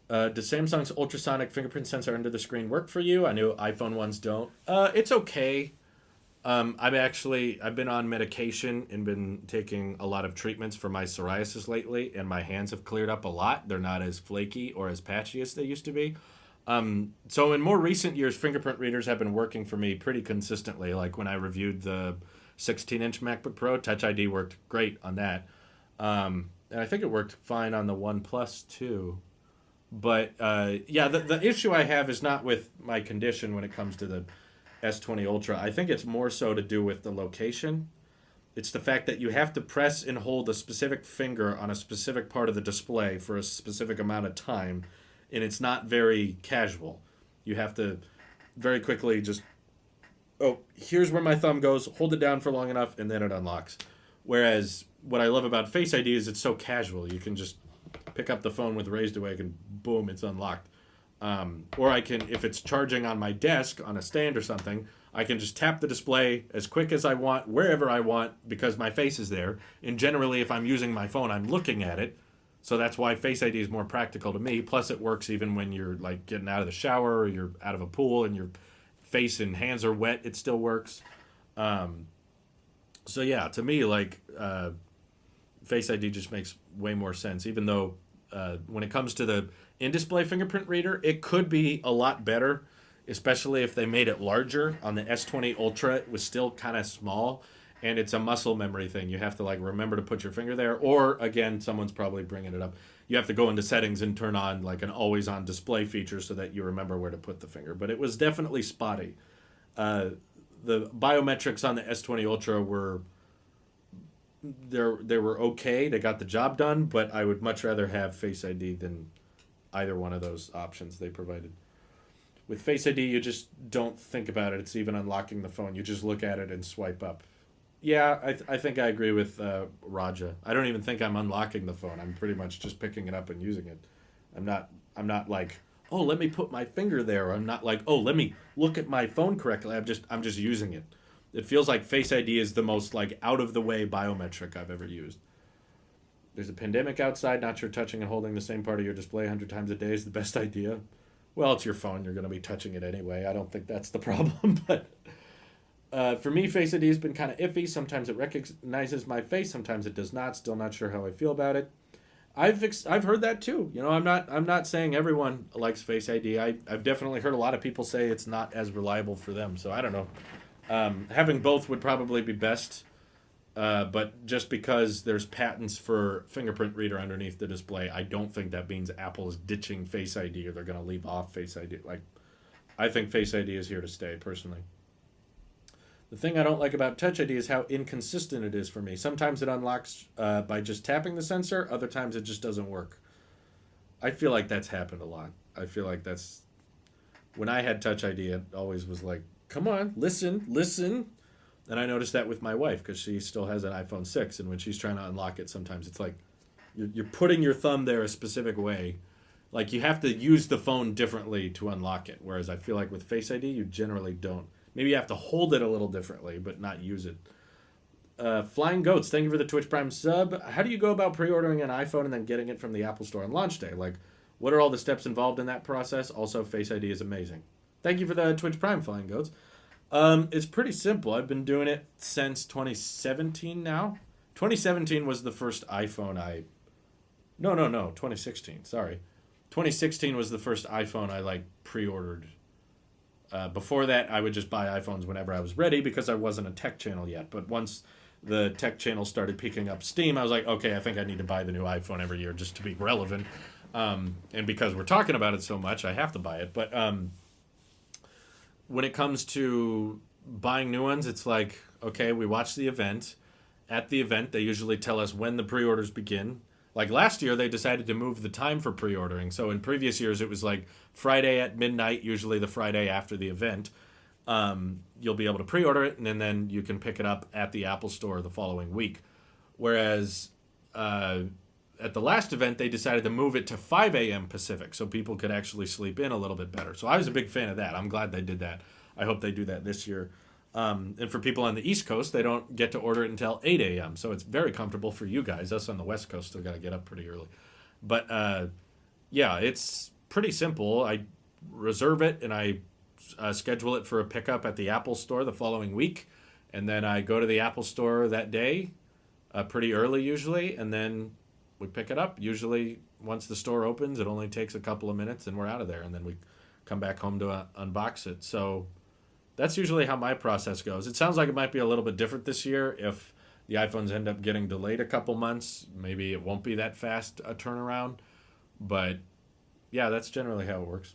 Does Samsung's ultrasonic fingerprint sensor under the screen work for you? I know iPhone ones don't. It's okay. I've been on medication and been taking a lot of treatments for my psoriasis lately, and my hands have cleared up a lot. They're not as flaky or as patchy as they used to be. So in more recent years, fingerprint readers have been working for me pretty consistently. Like when I reviewed the 16-inch MacBook Pro, Touch ID worked great on that. And I think it worked fine on the OnePlus too. But the issue I have is not with my condition when it comes to the S20 Ultra. I think it's more so to do with the location. It's the fact that you have to press and hold a specific finger on a specific part of the display for a specific amount of time, and it's not very casual. You have to very quickly just, here's where my thumb goes, hold it down for long enough, and then it unlocks. Whereas what I love about Face ID is it's so casual. You can just pick up the phone with raised awake and boom, it's unlocked. Or I can, if it's charging on my desk on a stand or something, I can just tap the display as quick as I want, wherever I want, because my face is there. And generally, if I'm using my phone, I'm looking at it. So that's why Face ID is more practical to me. Plus, it works even when you're like getting out of the shower or you're out of a pool and your face and hands are wet. It still works. So yeah, to me, Face ID just makes way more sense. Even though when it comes to the in-display fingerprint reader, it could be a lot better, especially if they made it larger. On the S20 Ultra, it was still kind of small. and it's a muscle memory thing. You have to like remember to put your finger there, or again, someone's probably bringing it up. You have to go into settings and turn on like an always on display feature so that you remember where to put the finger. But it was definitely spotty. Uh, the biometrics on the S20 Ultra were they were okay. They got the job done, but I would much rather have Face ID than either one of those options they provided. With Face ID, you just don't think about it. It's even unlocking the phone. You just look at it and swipe up. Yeah, I think I agree with Raja. I don't even think I'm unlocking the phone. I'm pretty much just picking it up and using it. I'm not like, oh, let me put my finger there. I'm not like, oh, let me look at my phone correctly. I'm just using it. It feels like Face ID is the most like out of the way biometric I've ever used. There's a pandemic outside. Not sure touching and holding the same part of your display 100 times a day is the best idea. Well, it's your phone. You're going to be touching it anyway. I don't think that's the problem. But for me, Face ID has been kind of iffy. Sometimes it recognizes my face. Sometimes it does not. Still not sure how I feel about it. I've heard that too. I'm not saying everyone likes Face ID. I've definitely heard a lot of people say it's not as reliable for them. So I don't know. Having both would probably be best. But just because there's patents for fingerprint reader underneath the display, I don't think that means Apple is ditching Face ID or they're going to leave off Face ID. Like, I think Face ID is here to stay, personally. The thing I don't like about Touch ID is how inconsistent it is for me. Sometimes it unlocks by just tapping the sensor. Other times it just doesn't work. I feel like that's happened a lot. I feel like that's... When I had Touch ID, it always was like, come on, listen. And I noticed that with my wife because she still has an iPhone 6. And when she's trying to unlock it, sometimes it's like you're putting your thumb there a specific way. Like you have to use the phone differently to unlock it. Whereas I feel like with Face ID, you generally don't. Maybe you have to hold it a little differently, but not use it. Flying Goats, thank you for the Twitch Prime sub. How do you go about pre-ordering an iPhone and then getting it from the Apple Store on launch day? Like, what are all the steps involved in that process? Also, Face ID is amazing. Thank you for the Twitch Prime, Flying Goats. It's pretty simple. I've been doing it since 2017 now. 2017 was the first iPhone No, 2016. Sorry. 2016 was the first iPhone I, like, pre-ordered. Before that, I would just buy iPhones whenever I was ready because I wasn't a tech channel yet. But once the tech channel started picking up steam, I was like, okay, I think I need to buy the new iPhone every year just to be relevant. And because we're talking about it so much, I have to buy it. But when it comes to buying new ones, it's like, okay, we watch the event. At the event, they usually tell us when the pre-orders begin. Like last year, they decided to move the time for pre-ordering. So in previous years, it was like Friday at midnight, usually the Friday after the event. You'll be able to pre-order it, and then you can pick it up at the Apple Store the following week. Whereas at the last event, they decided to move it to 5 a.m. Pacific so people could actually sleep in a little bit better. So I was a big fan of that. I'm glad they did that. I hope they do that this year. And for people on the East Coast, they don't get to order it until 8 a.m. So it's very comfortable for you guys. Us on the West Coast still got to get up pretty early. But yeah, it's pretty simple. I reserve it and I schedule it for a pickup at the Apple Store the following week. And then I go to the Apple Store that day, pretty early usually, and then we pick it up. Usually once the store opens, it only takes a couple of minutes and we're out of there. And then we come back home to unbox it. So that's usually how my process goes. It sounds like it might be a little bit different this year. If the iPhones end up getting delayed a couple months, maybe it won't be that fast a turnaround. But yeah, that's generally how it works.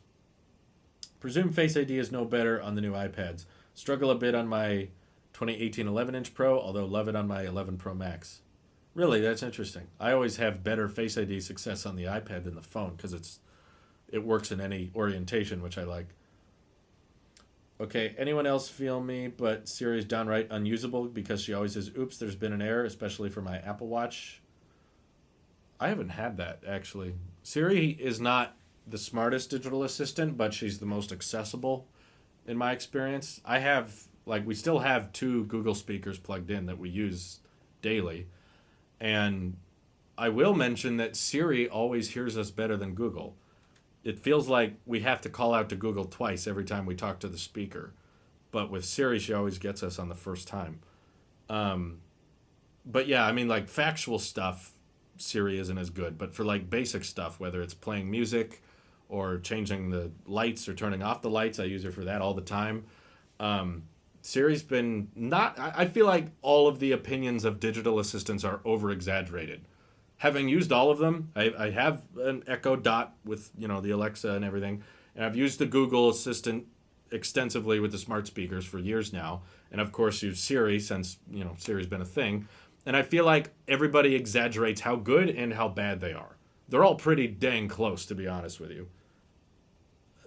Presume Face ID is no better on the new iPads. Struggle a bit on my 2018 11-inch Pro, although love it on my 11 Pro Max. Really, that's interesting. I always have better Face ID success on the iPad than the phone because it works in any orientation, which I like. Okay, anyone else feel me, but Siri is downright unusable because she always says, oops, there's been an error, especially for my Apple Watch. I haven't had that, actually. Siri is not the smartest digital assistant, but she's the most accessible in my experience. We still have 2 Google speakers plugged in that we use daily. And I will mention that Siri always hears us better than Google. It feels like we have to call out to Google twice every time we talk to the speaker. But with Siri, she always gets us on the first time. But yeah, I mean, like factual stuff, Siri isn't as good. But for like basic stuff, whether it's playing music or changing the lights or turning off the lights, I use her for that all the time. Siri's been not. I feel like all of the opinions of digital assistants are over exaggerated. Having used all of them, I have an Echo Dot with the Alexa and everything, and I've used the Google Assistant extensively with the smart speakers for years now, and of course used Siri since Siri's been a thing, and I feel like everybody exaggerates how good and how bad they are. They're all pretty dang close, to be honest with you.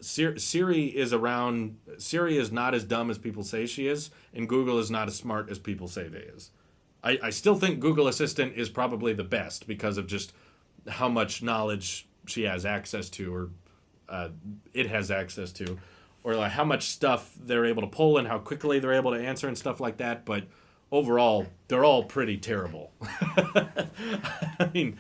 Siri is around. Siri is not as dumb as people say she is, and Google is not as smart as people say they is. I still think Google Assistant is probably the best because of just how much knowledge she has access to, or it has access to, or like how much stuff they're able to pull and how quickly they're able to answer and stuff like that. But overall, they're all pretty terrible. I mean,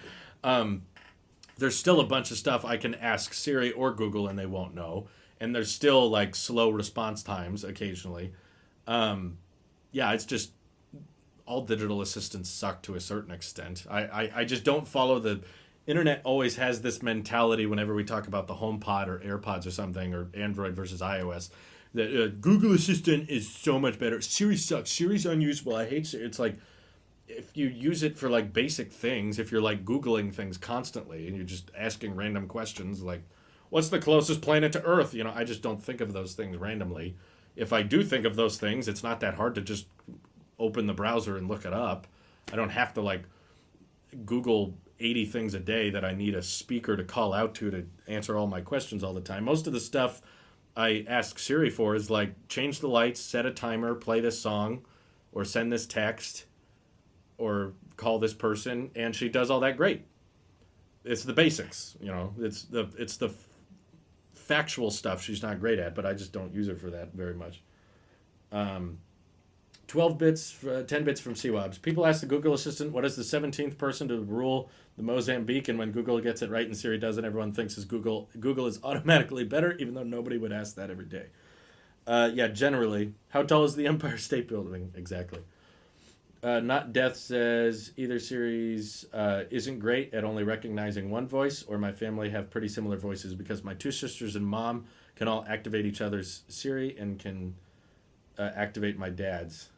there's still a bunch of stuff I can ask Siri or Google and they won't know. And there's still like slow response times occasionally. Yeah, it's just all digital assistants suck to a certain extent. I just don't follow the internet. Always has this mentality whenever we talk about the HomePod or AirPods or something, or Android versus iOS, that Google Assistant is so much better. Siri sucks. Siri's unusable. I hate Siri. It's like, if you use it for like basic things, if you're like Googling things constantly and you're just asking random questions like, what's the closest planet to Earth? I just don't think of those things randomly. If I do think of those things, it's not that hard to just open the browser and look it up. I don't have to like Google 80 things a day that I need a speaker to call out to answer all my questions all the time. Most of the stuff I ask Siri for is like, change the lights, set a timer, play this song, or send this text, or call this person, and she does all that great. It's the basics, it's the factual stuff she's not great at, but I just don't use her for that very much. 12 bits, 10 bits from CWABs. People ask the Google Assistant, what is the 17th person to rule the Mozambique? And when Google gets it right and Siri doesn't, everyone thinks is Google is automatically better, even though nobody would ask that every day. Yeah, generally. How tall is the Empire State Building? Exactly. Not Death says, either series isn't great at only recognizing one voice, or my family have pretty similar voices because my two sisters and mom can all activate each other's Siri and can activate my dad's.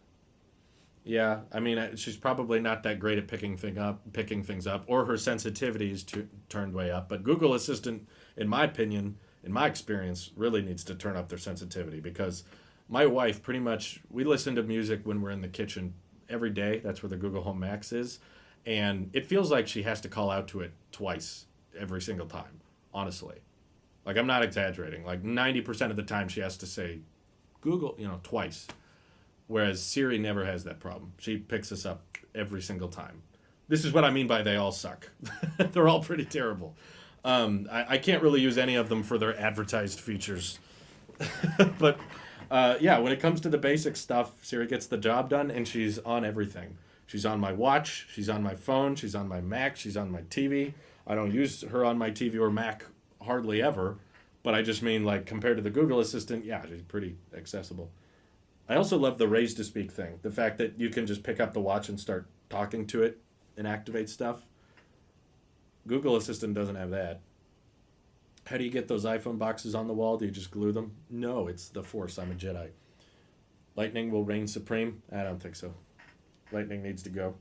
Yeah, I mean, she's probably not that great at picking things up, or her sensitivity is turned way up. But Google Assistant, in my opinion, in my experience, really needs to turn up their sensitivity, because my wife pretty much, we listen to music when we're in the kitchen every day. That's where the Google Home Max is. And it feels like she has to call out to it twice every single time, honestly. Like, I'm not exaggerating. Like, 90% of the time she has to say Google, twice. Whereas Siri never has that problem. She picks us up every single time. This is what I mean by they all suck. They're all pretty terrible. I can't really use any of them for their advertised features. But yeah, when it comes to the basic stuff, Siri gets the job done, and she's on everything. She's on my watch, she's on my phone, she's on my Mac, she's on my TV. I don't use her on my TV or Mac hardly ever, but I just mean, like, compared to the Google Assistant, yeah, she's pretty accessible. I also love the raise to speak thing. The fact that you can just pick up the watch and start talking to it and activate stuff. Google Assistant doesn't have that. How do you get those iPhone boxes on the wall? Do you just glue them? No, it's the Force. I'm a Jedi. Lightning will reign supreme? I don't think so. Lightning needs to go.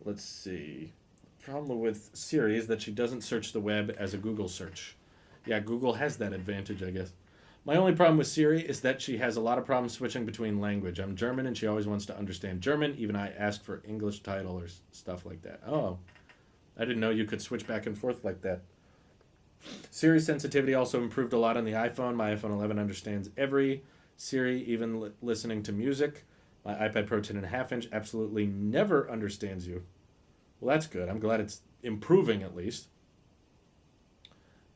Let's see. Problem with Siri is that she doesn't search the web as a Google search. Yeah, Google has that advantage, I guess. My only problem with Siri is that she has a lot of problems switching between language. I'm German, and she always wants to understand German. Even I ask for English title or stuff like that. Oh, I didn't know you could switch back and forth like that. Siri's sensitivity also improved a lot on the iPhone. My iPhone 11 understands every Siri, even listening to music. My iPad Pro 10.5 inch absolutely never understands you. Well, that's good. I'm glad it's improving at least.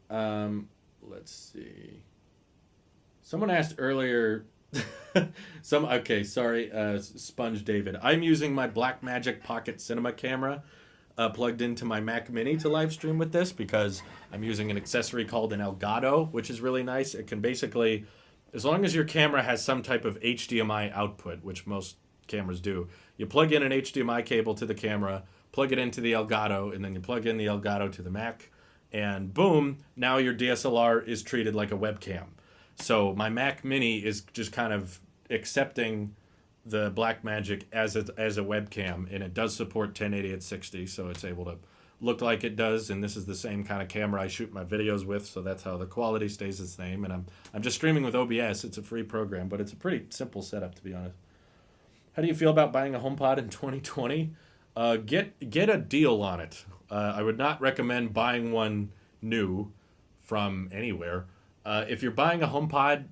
Let's see. Someone asked earlier. Sponge David. I'm using my Blackmagic Pocket Cinema camera plugged into my Mac Mini to live stream with this, because I'm using an accessory called an Elgato, which is really nice. It can basically, as long as your camera has some type of HDMI output, which most cameras do, you plug in an HDMI cable to the camera, plug it into the Elgato, and then you plug in the Elgato to the Mac, and boom, now your DSLR is treated like a webcam. So my Mac Mini is just kind of accepting the Blackmagic as a webcam, and it does support 1080 at 60, so it's able to look like it does. And this is the same kind of camera I shoot my videos with, so that's how the quality stays the same. And I'm just streaming with OBS. It's a free program, but it's a pretty simple setup, to be honest. How do you feel about buying a HomePod in 2020? Get a deal on it. I would not recommend buying one new from anywhere. If you're buying a HomePod,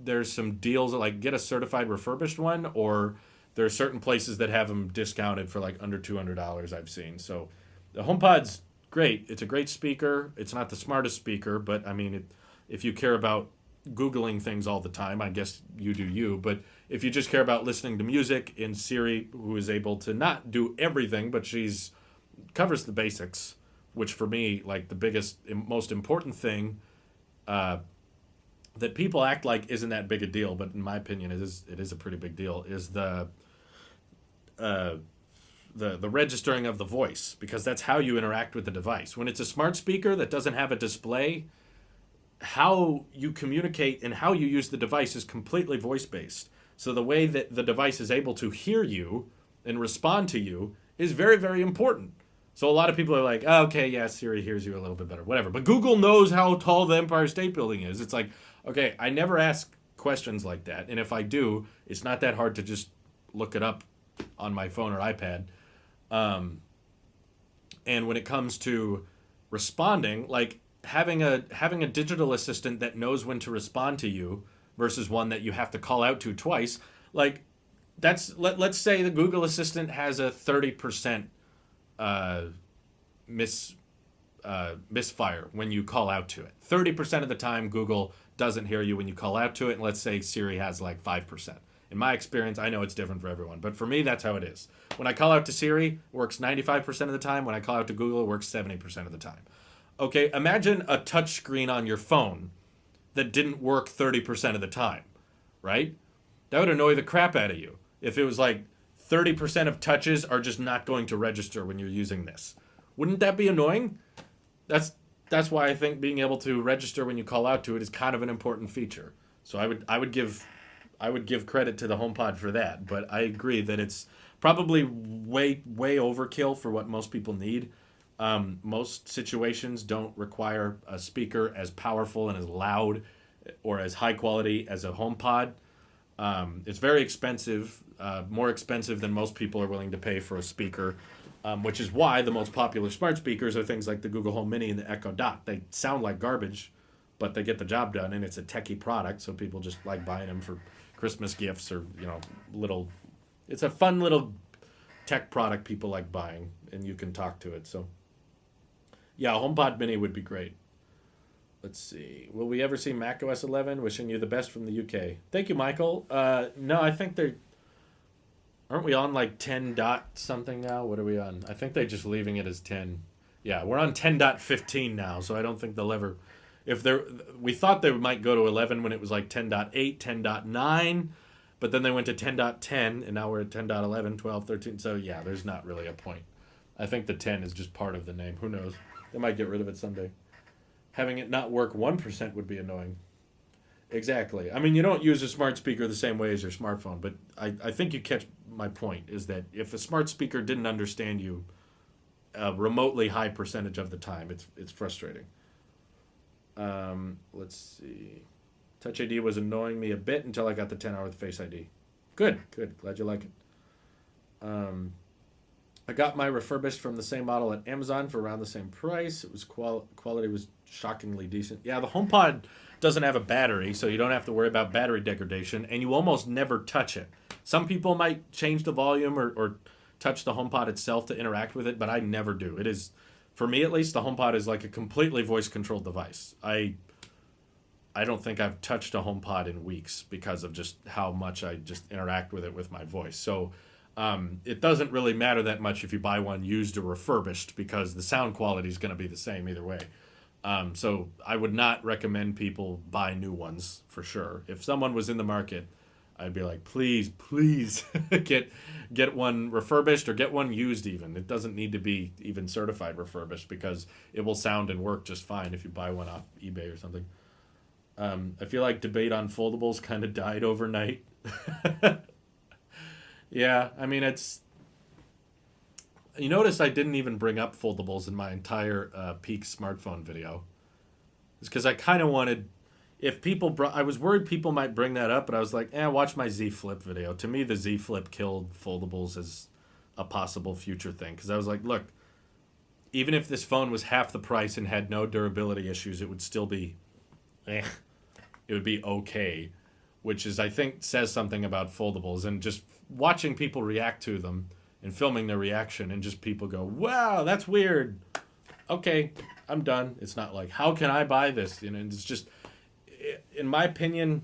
there's some deals like get a certified refurbished one, or there are certain places that have them discounted for like under $200 I've seen. So the HomePod's great. It's a great speaker. It's not the smartest speaker, but I mean, if you care about Googling things all the time, I guess you do you. But if you just care about listening to music, in Siri, who is able to not do everything, but she's covers the basics, which for me, like the biggest, most important thing, that people act like isn't that big a deal, but in my opinion, it is a pretty big deal, is the registering of the voice, because that's how you interact with the device. When it's a smart speaker that doesn't have a display, how you communicate and how you use the device is completely voice-based. So the way that the device is able to hear you and respond to you is very, very important. So a lot of people are like, oh, okay, yeah, Siri hears you a little bit better, whatever. But Google knows how tall the Empire State Building is. It's like, okay, I never ask questions like that. And if I do, it's not that hard to just look it up on my phone or iPad. And when it comes to responding, like having a digital assistant that knows when to respond to you versus one that you have to call out to twice, like let's say the Google Assistant has a 30% misfire when you call out to it. 30% of the time, Google doesn't hear you when you call out to it, and let's say Siri has like 5%. In my experience, I know it's different for everyone, but for me, that's how it is. When I call out to Siri, it works 95% of the time. When I call out to Google, it works 70% of the time. Okay, imagine a touch screen on your phone that didn't work 30% of the time, right? That would annoy the crap out of you. If it was like 30% of touches are just not going to register when you're using this. Wouldn't that be annoying? That's why I think being able to register when you call out to it is kind of an important feature. So I would give credit to the HomePod for that, but I agree that it's probably way overkill for what most people need. Most situations don't require a speaker as powerful and as loud or as high quality as a HomePod. It's very expensive, more expensive than most people are willing to pay for a speaker, which is why the most popular smart speakers are things like the Google Home Mini and the Echo Dot. They sound like garbage, but they get the job done, and it's a techie product, so people just like buying them for Christmas gifts or, little... It's a fun little tech product people like buying, and you can talk to it, so... Yeah, HomePod Mini would be great. Let's see. Will we ever see macOS 11? Wishing you the best from the UK. Thank you, Michael. No, I think they're... Aren't we on like 10 dot something now? What are we on? I think they're just leaving it as 10. Yeah, we're on 10.15 now, so I don't think they'll ever... We thought they might go to 11 when it was like 10.8, 10.9, but then they went to 10.10, and now we're at 10.11, 12, 13. So yeah, there's not really a point. I think the 10 is just part of the name. Who knows? They might get rid of it someday. Having it not work 1% would be annoying. Exactly. I mean, you don't use a smart speaker the same way as your smartphone, but I think you catch my point, is that if a smart speaker didn't understand you a remotely high percentage of the time, it's frustrating. Let's see. Touch ID was annoying me a bit until I got the 10-hour with Face ID. Good. Glad you like it. I got my refurbished from the same model at Amazon for around the same price. It was quality was shockingly decent. Yeah, the HomePod doesn't have a battery, so you don't have to worry about battery degradation, and you almost never touch it. Some people might change the volume or touch the HomePod itself to interact with it, but I never do. It is, for me at least, the HomePod is like a completely voice-controlled device. I don't think I've touched a HomePod in weeks because of just how much I just interact with it with my voice. So it doesn't really matter that much if you buy one used or refurbished, because the sound quality is going to be the same either way. So I would not recommend people buy new ones for sure. If someone was in the market, I'd be like, please get one refurbished or get one used even. It doesn't need to be even certified refurbished, because it will sound and work just fine if you buy one off eBay or something. I feel like debate on foldables kind of died overnight. Yeah, I mean, it's. You notice I didn't even bring up foldables in my entire peak smartphone video. It's because I kind of wanted. If people brought. I was worried people might bring that up, but I was like, watch my Z Flip video. To me, the Z Flip killed foldables as a possible future thing. Because I was like, look, even if this phone was half the price and had no durability issues, it would still be. It would be okay. Which is, I think, says something about foldables. And just watching people react to them and filming their reaction and just people go, wow, that's weird. Okay, I'm done. It's not like, how can I buy this? It's just, in my opinion,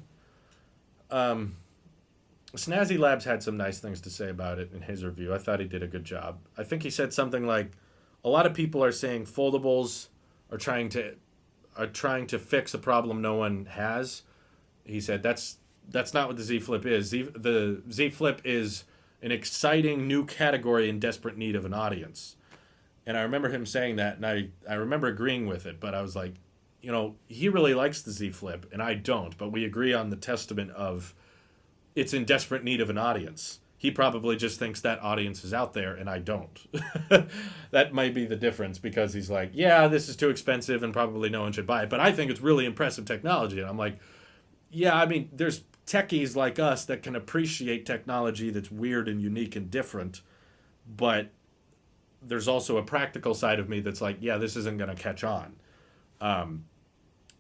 Snazzy Labs had some nice things to say about it in his review. I thought he did a good job. I think he said something like, a lot of people are saying foldables are trying to fix a problem no one has. He said that's not what the Z Flip is. The Z Flip is an exciting new category in desperate need of an audience. And I remember him saying that, and I remember agreeing with it, but I was like, he really likes the Z Flip, and I don't, but we agree on the testament of it's in desperate need of an audience. He probably just thinks that audience is out there, and I don't. That might be the difference, because he's like, yeah, this is too expensive, and probably no one should buy it, but I think it's really impressive technology. And I'm like, yeah, I mean, there's techies like us that can appreciate technology that's weird and unique and different, but there's also a practical side of me that's like, yeah, this isn't going to catch on.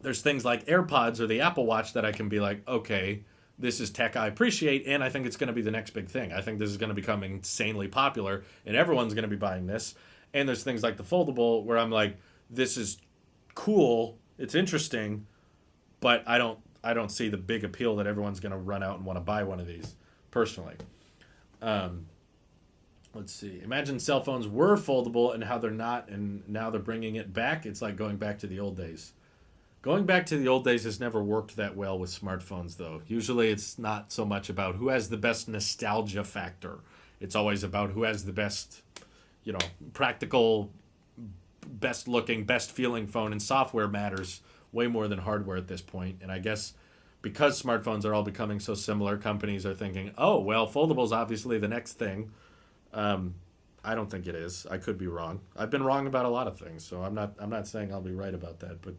There's things like AirPods or the Apple Watch that I can be like, okay, this is tech I appreciate, and I think it's going to be the next big thing. I think this is going to become insanely popular, and everyone's going to be buying this. And there's things like the foldable where I'm like, this is cool, it's interesting, but I don't see the big appeal that everyone's going to run out and want to buy one of these, personally. Let's see. Imagine cell phones were foldable and how they're not, and now they're bringing it back. It's like going back to the old days. Going back to the old days has never worked that well with smartphones, though. Usually it's not so much about who has the best nostalgia factor. It's always about who has the best, practical, best looking, best feeling phone, and software matters way more than hardware at this point. And I guess because smartphones are all becoming so similar, companies are thinking, oh, well, foldable's obviously the next thing. I don't think it is. I could be wrong. I've been wrong about a lot of things, so I'm not saying I'll be right about that, but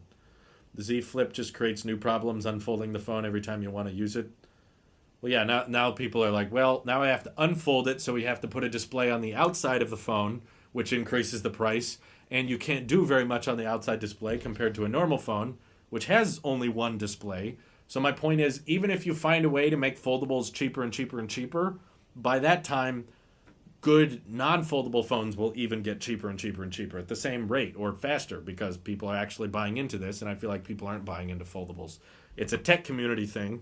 the Z Flip just creates new problems unfolding the phone every time you want to use it. Well, yeah, now people are like, well, now I have to unfold it, so we have to put a display on the outside of the phone, which increases the price, and you can't do very much on the outside display compared to a normal phone, which has only one display. So my point is, even if you find a way to make foldables cheaper and cheaper and cheaper, by that time, good non-foldable phones will even get cheaper and cheaper and cheaper at the same rate or faster, because people are actually buying into this, and I feel like people aren't buying into foldables. It's a tech community thing,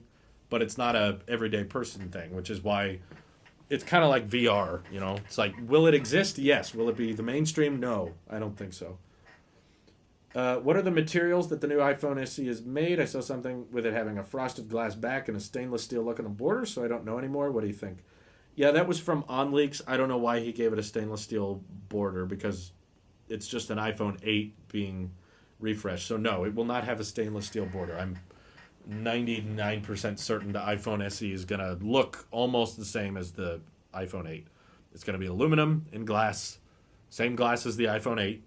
but it's not a everyday person thing, which is why it's kind of like VR, It's like, will it exist? Yes. Will it be the mainstream? No, I don't think so. What are the materials that the new iPhone SE is made? I saw something with it having a frosted glass back and a stainless steel look on the border, so I don't know anymore. What do you think? Yeah, that was from OnLeaks. I don't know why he gave it a stainless steel border, because it's just an iPhone 8 being refreshed. So no, it will not have a stainless steel border. I'm 99% certain the iPhone SE is going to look almost the same as the iPhone 8. It's going to be aluminum and glass, same glass as the iPhone 8.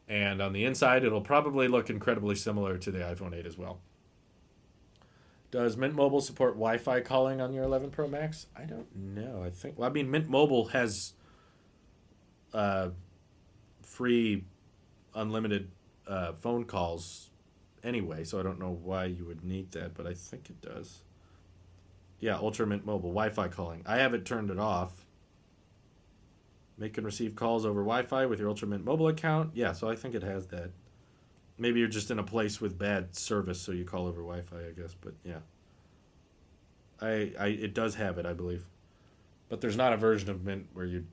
And on the inside, it'll probably look incredibly similar to the iPhone 8 as well. Does Mint Mobile support Wi-Fi calling on your 11 Pro Max? I don't know. Mint Mobile has free unlimited phone calls anyway, so I don't know why you would need that, but I think it does. Yeah, Ultra Mint Mobile, Wi-Fi calling. I haven't turned it off. Make and receive calls over Wi-Fi with your Ultra Mint Mobile account. Yeah, so I think it has that. Maybe you're just in a place with bad service, so you call over Wi-Fi, I guess. But yeah, it does have it, I believe. But there's not a version of Mint where you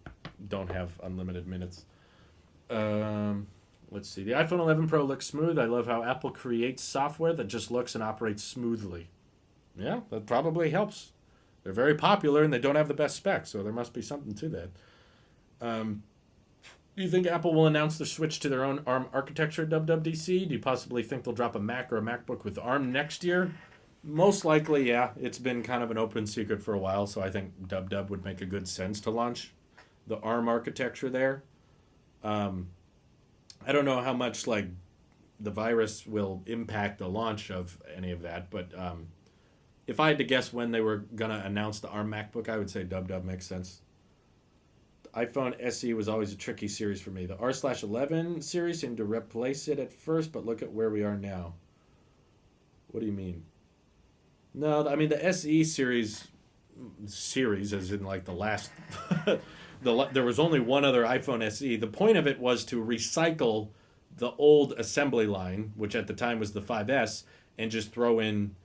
don't have unlimited minutes. Let's see. The iPhone 11 Pro looks smooth. I love how Apple creates software that just looks and operates smoothly. Yeah, that probably helps. They're very popular and they don't have the best specs, so there must be something to that. Do you think Apple will announce the switch to their own ARM architecture at WWDC? Do you possibly think they'll drop a Mac or a MacBook with ARM next year? Most likely, yeah. It's been kind of an open secret for a while, so I think WW would make a good sense to launch the ARM architecture there. Um, I don't know how much like the virus will impact the launch of any of that, but if I had to guess when they were gonna announce the ARM MacBook, I would say WW makes sense. iPhone SE was always a tricky series for me. The R/11 series seemed to replace it at first, but look at where we are now. What do you mean? No, I mean the SE series as in like the last there was only one other iPhone SE. The point of it was to recycle the old assembly line, which at the time was the 5S, and just throw in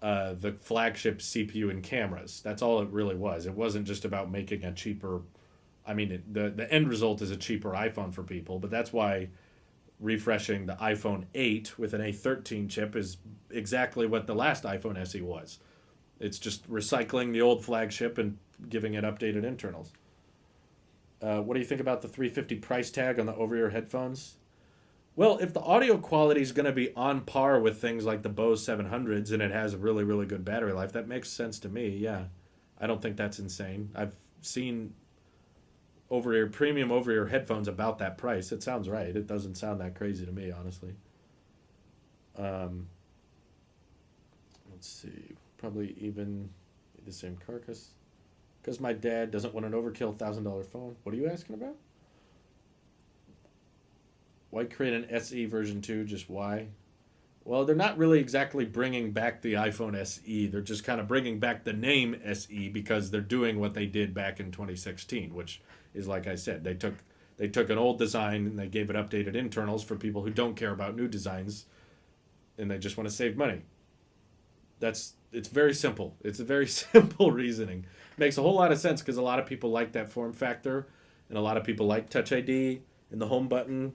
the flagship CPU and cameras. That's all it really was. It wasn't just about making a cheaper. I mean, the end result is a cheaper iPhone for people, but that's why refreshing the iPhone 8 with an A13 chip is exactly what the last iPhone SE was. It's just recycling the old flagship and giving it updated internals. What do you think about the 350 price tag on the over-ear headphones? Well, if the audio quality is going to be on par with things like the Bose 700s and it has a really, really good battery life, that makes sense to me, yeah. I don't think that's insane. I've seen premium over-ear headphones about that price. It sounds right. It doesn't sound that crazy to me, honestly. Um, let's see. Probably even the same carcass. Because my dad doesn't want an overkill $1,000 phone. What are you asking about? Why create an SE version 2? Just why? Well, they're not really exactly bringing back the iPhone SE. They're just kind of bringing back the name SE because they're doing what they did back in 2016, which is like I said, they took an old design and they gave it updated internals for people who don't care about new designs and they just want to save money. It's very simple. It's a very simple reasoning. Makes a whole lot of sense because a lot of people like that form factor and a lot of people like Touch ID and the home button,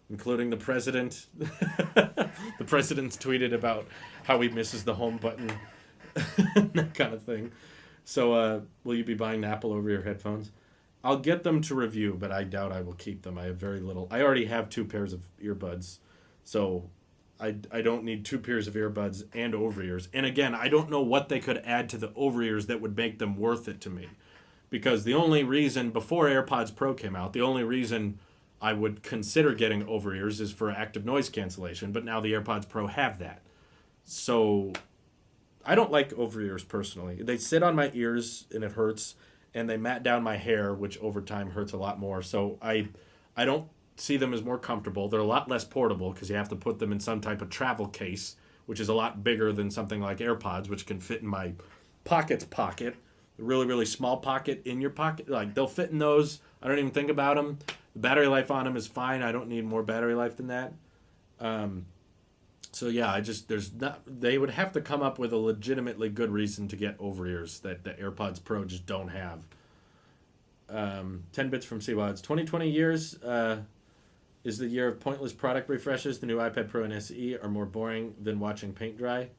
including the president. The president's tweeted about how he misses the home button, that kind of thing. So, will you be buying Apple over-ear headphones? I'll get them to review, but I doubt I will keep them. I have very little. I already have 2 pairs of earbuds, so I don't need 2 pairs of earbuds and over-ears. And again, I don't know what they could add to the over-ears that would make them worth it to me. Because the only reason, before AirPods Pro came out, the only reason I would consider getting over-ears is for active noise cancellation, but now the AirPods Pro have that. So I don't like over-ears personally. They sit on my ears and it hurts, and they mat down my hair, which over time hurts a lot more. So I don't see them as more comfortable. They're a lot less portable because you have to put them in some type of travel case, which is a lot bigger than something like AirPods, which can fit in my pocket, a really, really small pocket in your pocket. Like, they'll fit in those. I don't even think about them. The battery life on them is fine. I don't need more battery life than that. So yeah, they would have to come up with a legitimately good reason to get over ears that the AirPods Pro just don't have. 10 bits from CWADs. 2020 years is the year of pointless product refreshes. The new iPad Pro and SE are more boring than watching paint dry.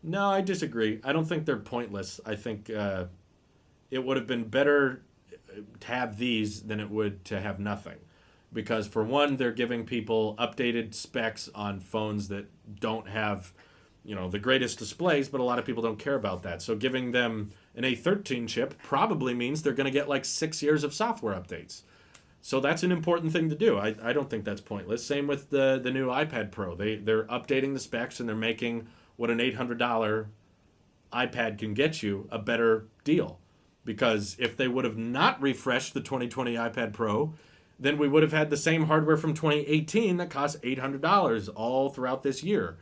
No, I disagree. I don't think they're pointless. I think it would have been better to have these than it would to have nothing. Because for one, they're giving people updated specs on phones that don't have, the greatest displays, but a lot of people don't care about that. So giving them an A13 chip probably means they're going to get like 6 years of software updates. So that's an important thing to do. I don't think that's pointless. Same with the new iPad Pro. They're updating the specs and they're making what an $800 iPad can get you a better deal. Because if they would have not refreshed the 2020 iPad Pro, then we would have had the same hardware from 2018 that cost $800 all throughout this year.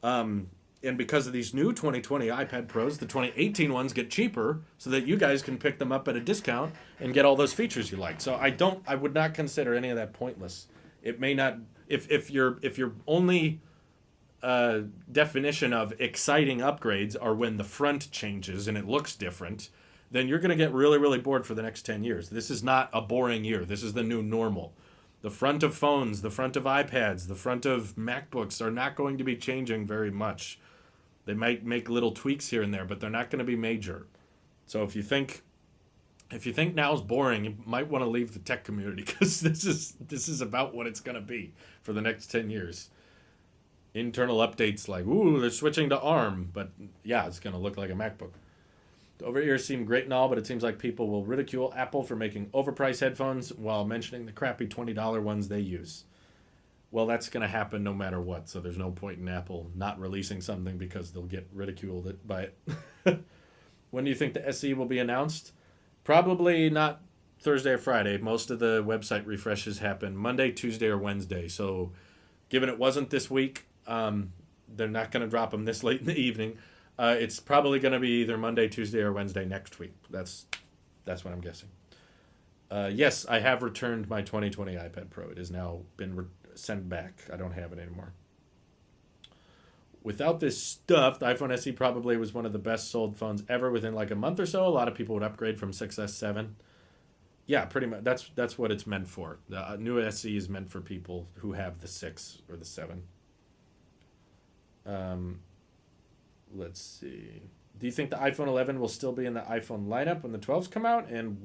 And because of these new 2020 iPad Pros, the 2018 ones get cheaper so that you guys can pick them up at a discount and get all those features you like. So I would not consider any of that pointless. It may not, if your only definition of exciting upgrades are when the front changes and it looks different, then you're going to get really, really bored for the next 10 years. This is not a boring year. This is the new normal. The front of phones, the front of iPads, the front of MacBooks are not going to be changing very much. They might make little tweaks here and there, but they're not going to be major. So if you think If you think now's boring, you might want to leave the tech community because this is about what it's gonna be for the next 10 years. Internal updates like, ooh, they're switching to ARM, but yeah, it's gonna look like a MacBook. The over ears seem great and all, but it seems like people will ridicule Apple for making overpriced headphones while mentioning the crappy $20 ones they use. Well, that's going to happen no matter what, so there's no point in Apple not releasing something because they'll get ridiculed by it. When do you think the SE will be announced? Probably not Thursday or Friday. Most of the website refreshes happen Monday, Tuesday, or Wednesday. So, given it wasn't this week, they're not going to drop them this late in the evening. It's probably going to be either Monday, Tuesday, or Wednesday next week. That's what I'm guessing. Yes, I have returned my 2020 iPad Pro. It has now been sent back. I don't have it anymore. Without this stuff, the iPhone SE probably was one of the best sold phones ever. Within like a month or so, a lot of people would upgrade from 6S 7. Yeah, pretty much. That's what it's meant for. The new SE is meant for people who have the 6 or the 7. Um, let's see. Do you think the iPhone 11 will still be in the iPhone lineup when the 12s come out? And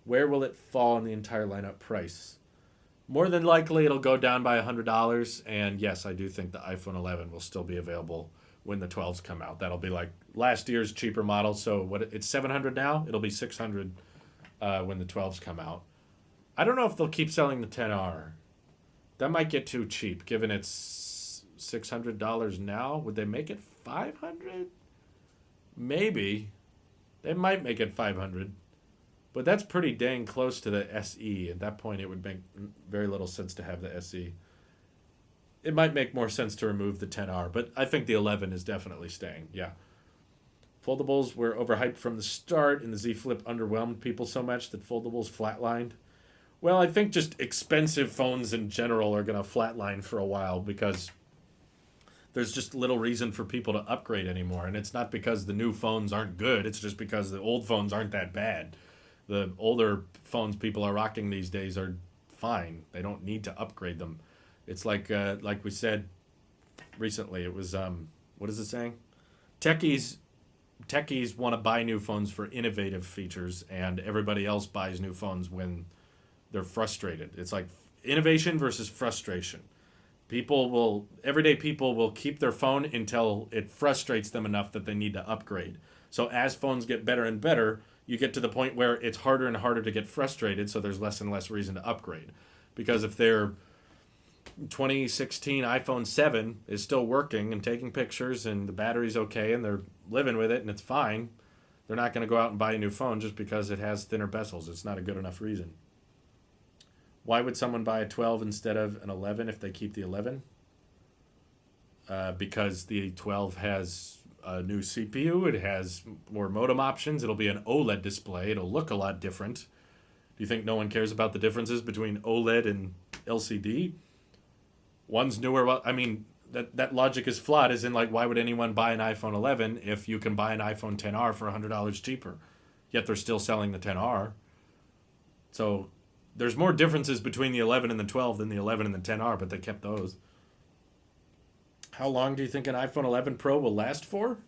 where will it fall in the entire lineup price? More than likely, it'll go down by $100. And yes, I do think the iPhone 11 will still be available when the 12s come out. That'll be like last year's cheaper model. So it's 700 now. It'll be 600 when the 12s come out. I don't know if they'll keep selling the 10R. That might get too cheap, given it's $600 now. Would they make it 500? Maybe. They might make it 500. But that's pretty dang close to the SE. At that point, it would make very little sense to have the SE. It might make more sense to remove the 10R, but I think the 11 is definitely staying. Yeah. Foldables were overhyped from the start, and the Z Flip underwhelmed people so much that foldables flatlined. Well, I think just expensive phones in general are going to flatline for a while because there's just little reason for people to upgrade anymore. And it's not because the new phones aren't good, it's just because the old phones aren't that bad. The older phones people are rocking these days are fine. They don't need to upgrade them. It's like we said recently. It was what is it saying? Techies want to buy new phones for innovative features, and everybody else buys new phones when they're frustrated. It's like innovation versus frustration. Everyday people will keep their phone until it frustrates them enough that they need to upgrade. So as phones get better and better, you get to the point where it's harder and harder to get frustrated, so there's less and less reason to upgrade. Because if their 2016 iPhone 7 is still working and taking pictures and the battery's okay and they're living with it and it's fine, they're not going to go out and buy a new phone just because it has thinner bezels. It's not a good enough reason. Why would someone buy a 12 instead of an 11 if they keep the 11? Because the 12 has a new CPU. It has more modem options. It'll be an OLED display. It'll look a lot different. Do you think no one cares about the differences between OLED and LCD? One's newer. Well, I mean, that logic is flawed, as in, like, why would anyone buy an iPhone 11 if you can buy an iPhone 10R for $100 cheaper? Yet they're still selling the 10R. So there's more differences between the 11 and the 12 than the 11 and the 10R, but they kept those. How long do you think an iPhone 11 Pro will last for?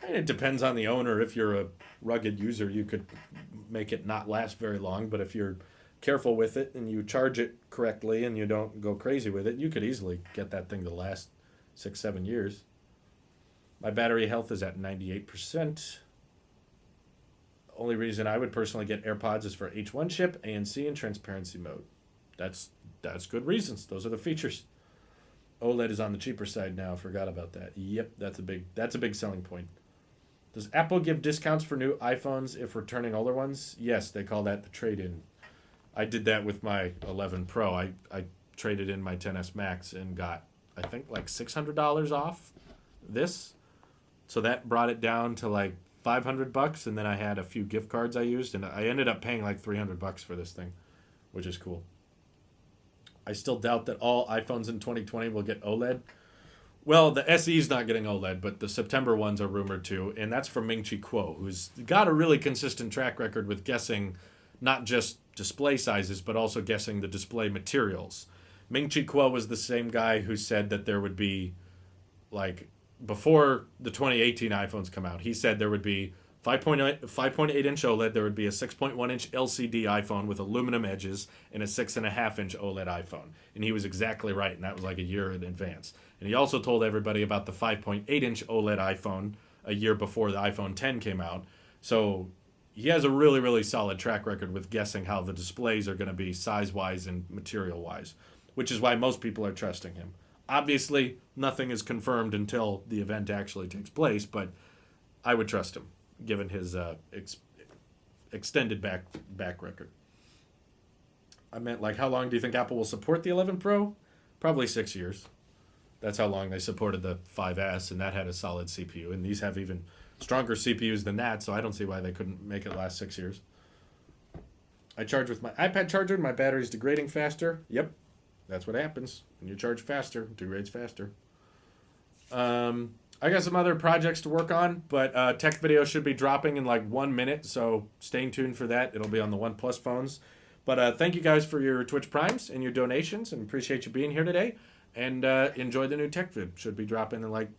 I mean, it depends on the owner. If you're a rugged user, you could make it not last very long. But if you're careful with it and you charge it correctly and you don't go crazy with it, you could easily get that thing to last 6-7 years. My battery health is at 98%. Only reason I would personally get AirPods is for H1 chip, ANC, and transparency mode. That's good reasons. Those are the features. OLED is on the cheaper side now. Forgot about that. Yep, that's a big selling point. Does Apple give discounts for new iPhones if returning older ones? Yes, they call that the trade-in. I did that with my 11 Pro. I traded in my 10s Max and got, I think, like $600 off this. So that brought it down to like $500, and then I had a few gift cards I used, and I ended up paying like $300 for this thing, which is cool. I still doubt that all iPhones in 2020 will get OLED. Well, the SE is not getting OLED, but the September ones are rumored to, and that's from Ming-Chi Kuo, who's got a really consistent track record with guessing not just display sizes, but also guessing the display materials. Ming-Chi Kuo was the same guy who said that there would be, like, before the 2018 iPhones come out, he said there would be 5.8 inch OLED. There would be a 6.1 inch LCD iPhone with aluminum edges and a 6.5 inch OLED iPhone. And he was exactly right, and that was like a year in advance. And he also told everybody about the 5.8 inch OLED iPhone a year before the iPhone 10 came out. So he has a really, really solid track record with guessing how the displays are going to be size wise and material wise, which is why most people are trusting him. Obviously, nothing is confirmed until the event actually takes place, but I would trust him given his extended back record. I meant, like, how long do you think Apple will support the 11 Pro? Probably 6 years. That's how long they supported the 5S, and that had a solid CPU. And these have even stronger CPUs than that, so I don't see why they couldn't make it last 6 years. I charge with my iPad charger, and my battery's degrading faster. Yep, that's what happens when you charge faster. It degrades faster. I got some other projects to work on, but tech video should be dropping in like 1 minute, so stay tuned for that. It'll be on the OnePlus phones. But thank you guys for your Twitch Primes and your donations, and appreciate you being here today. And enjoy the new tech vid. Should be dropping in like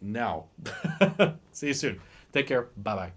now. See you soon. Take care. Bye-bye.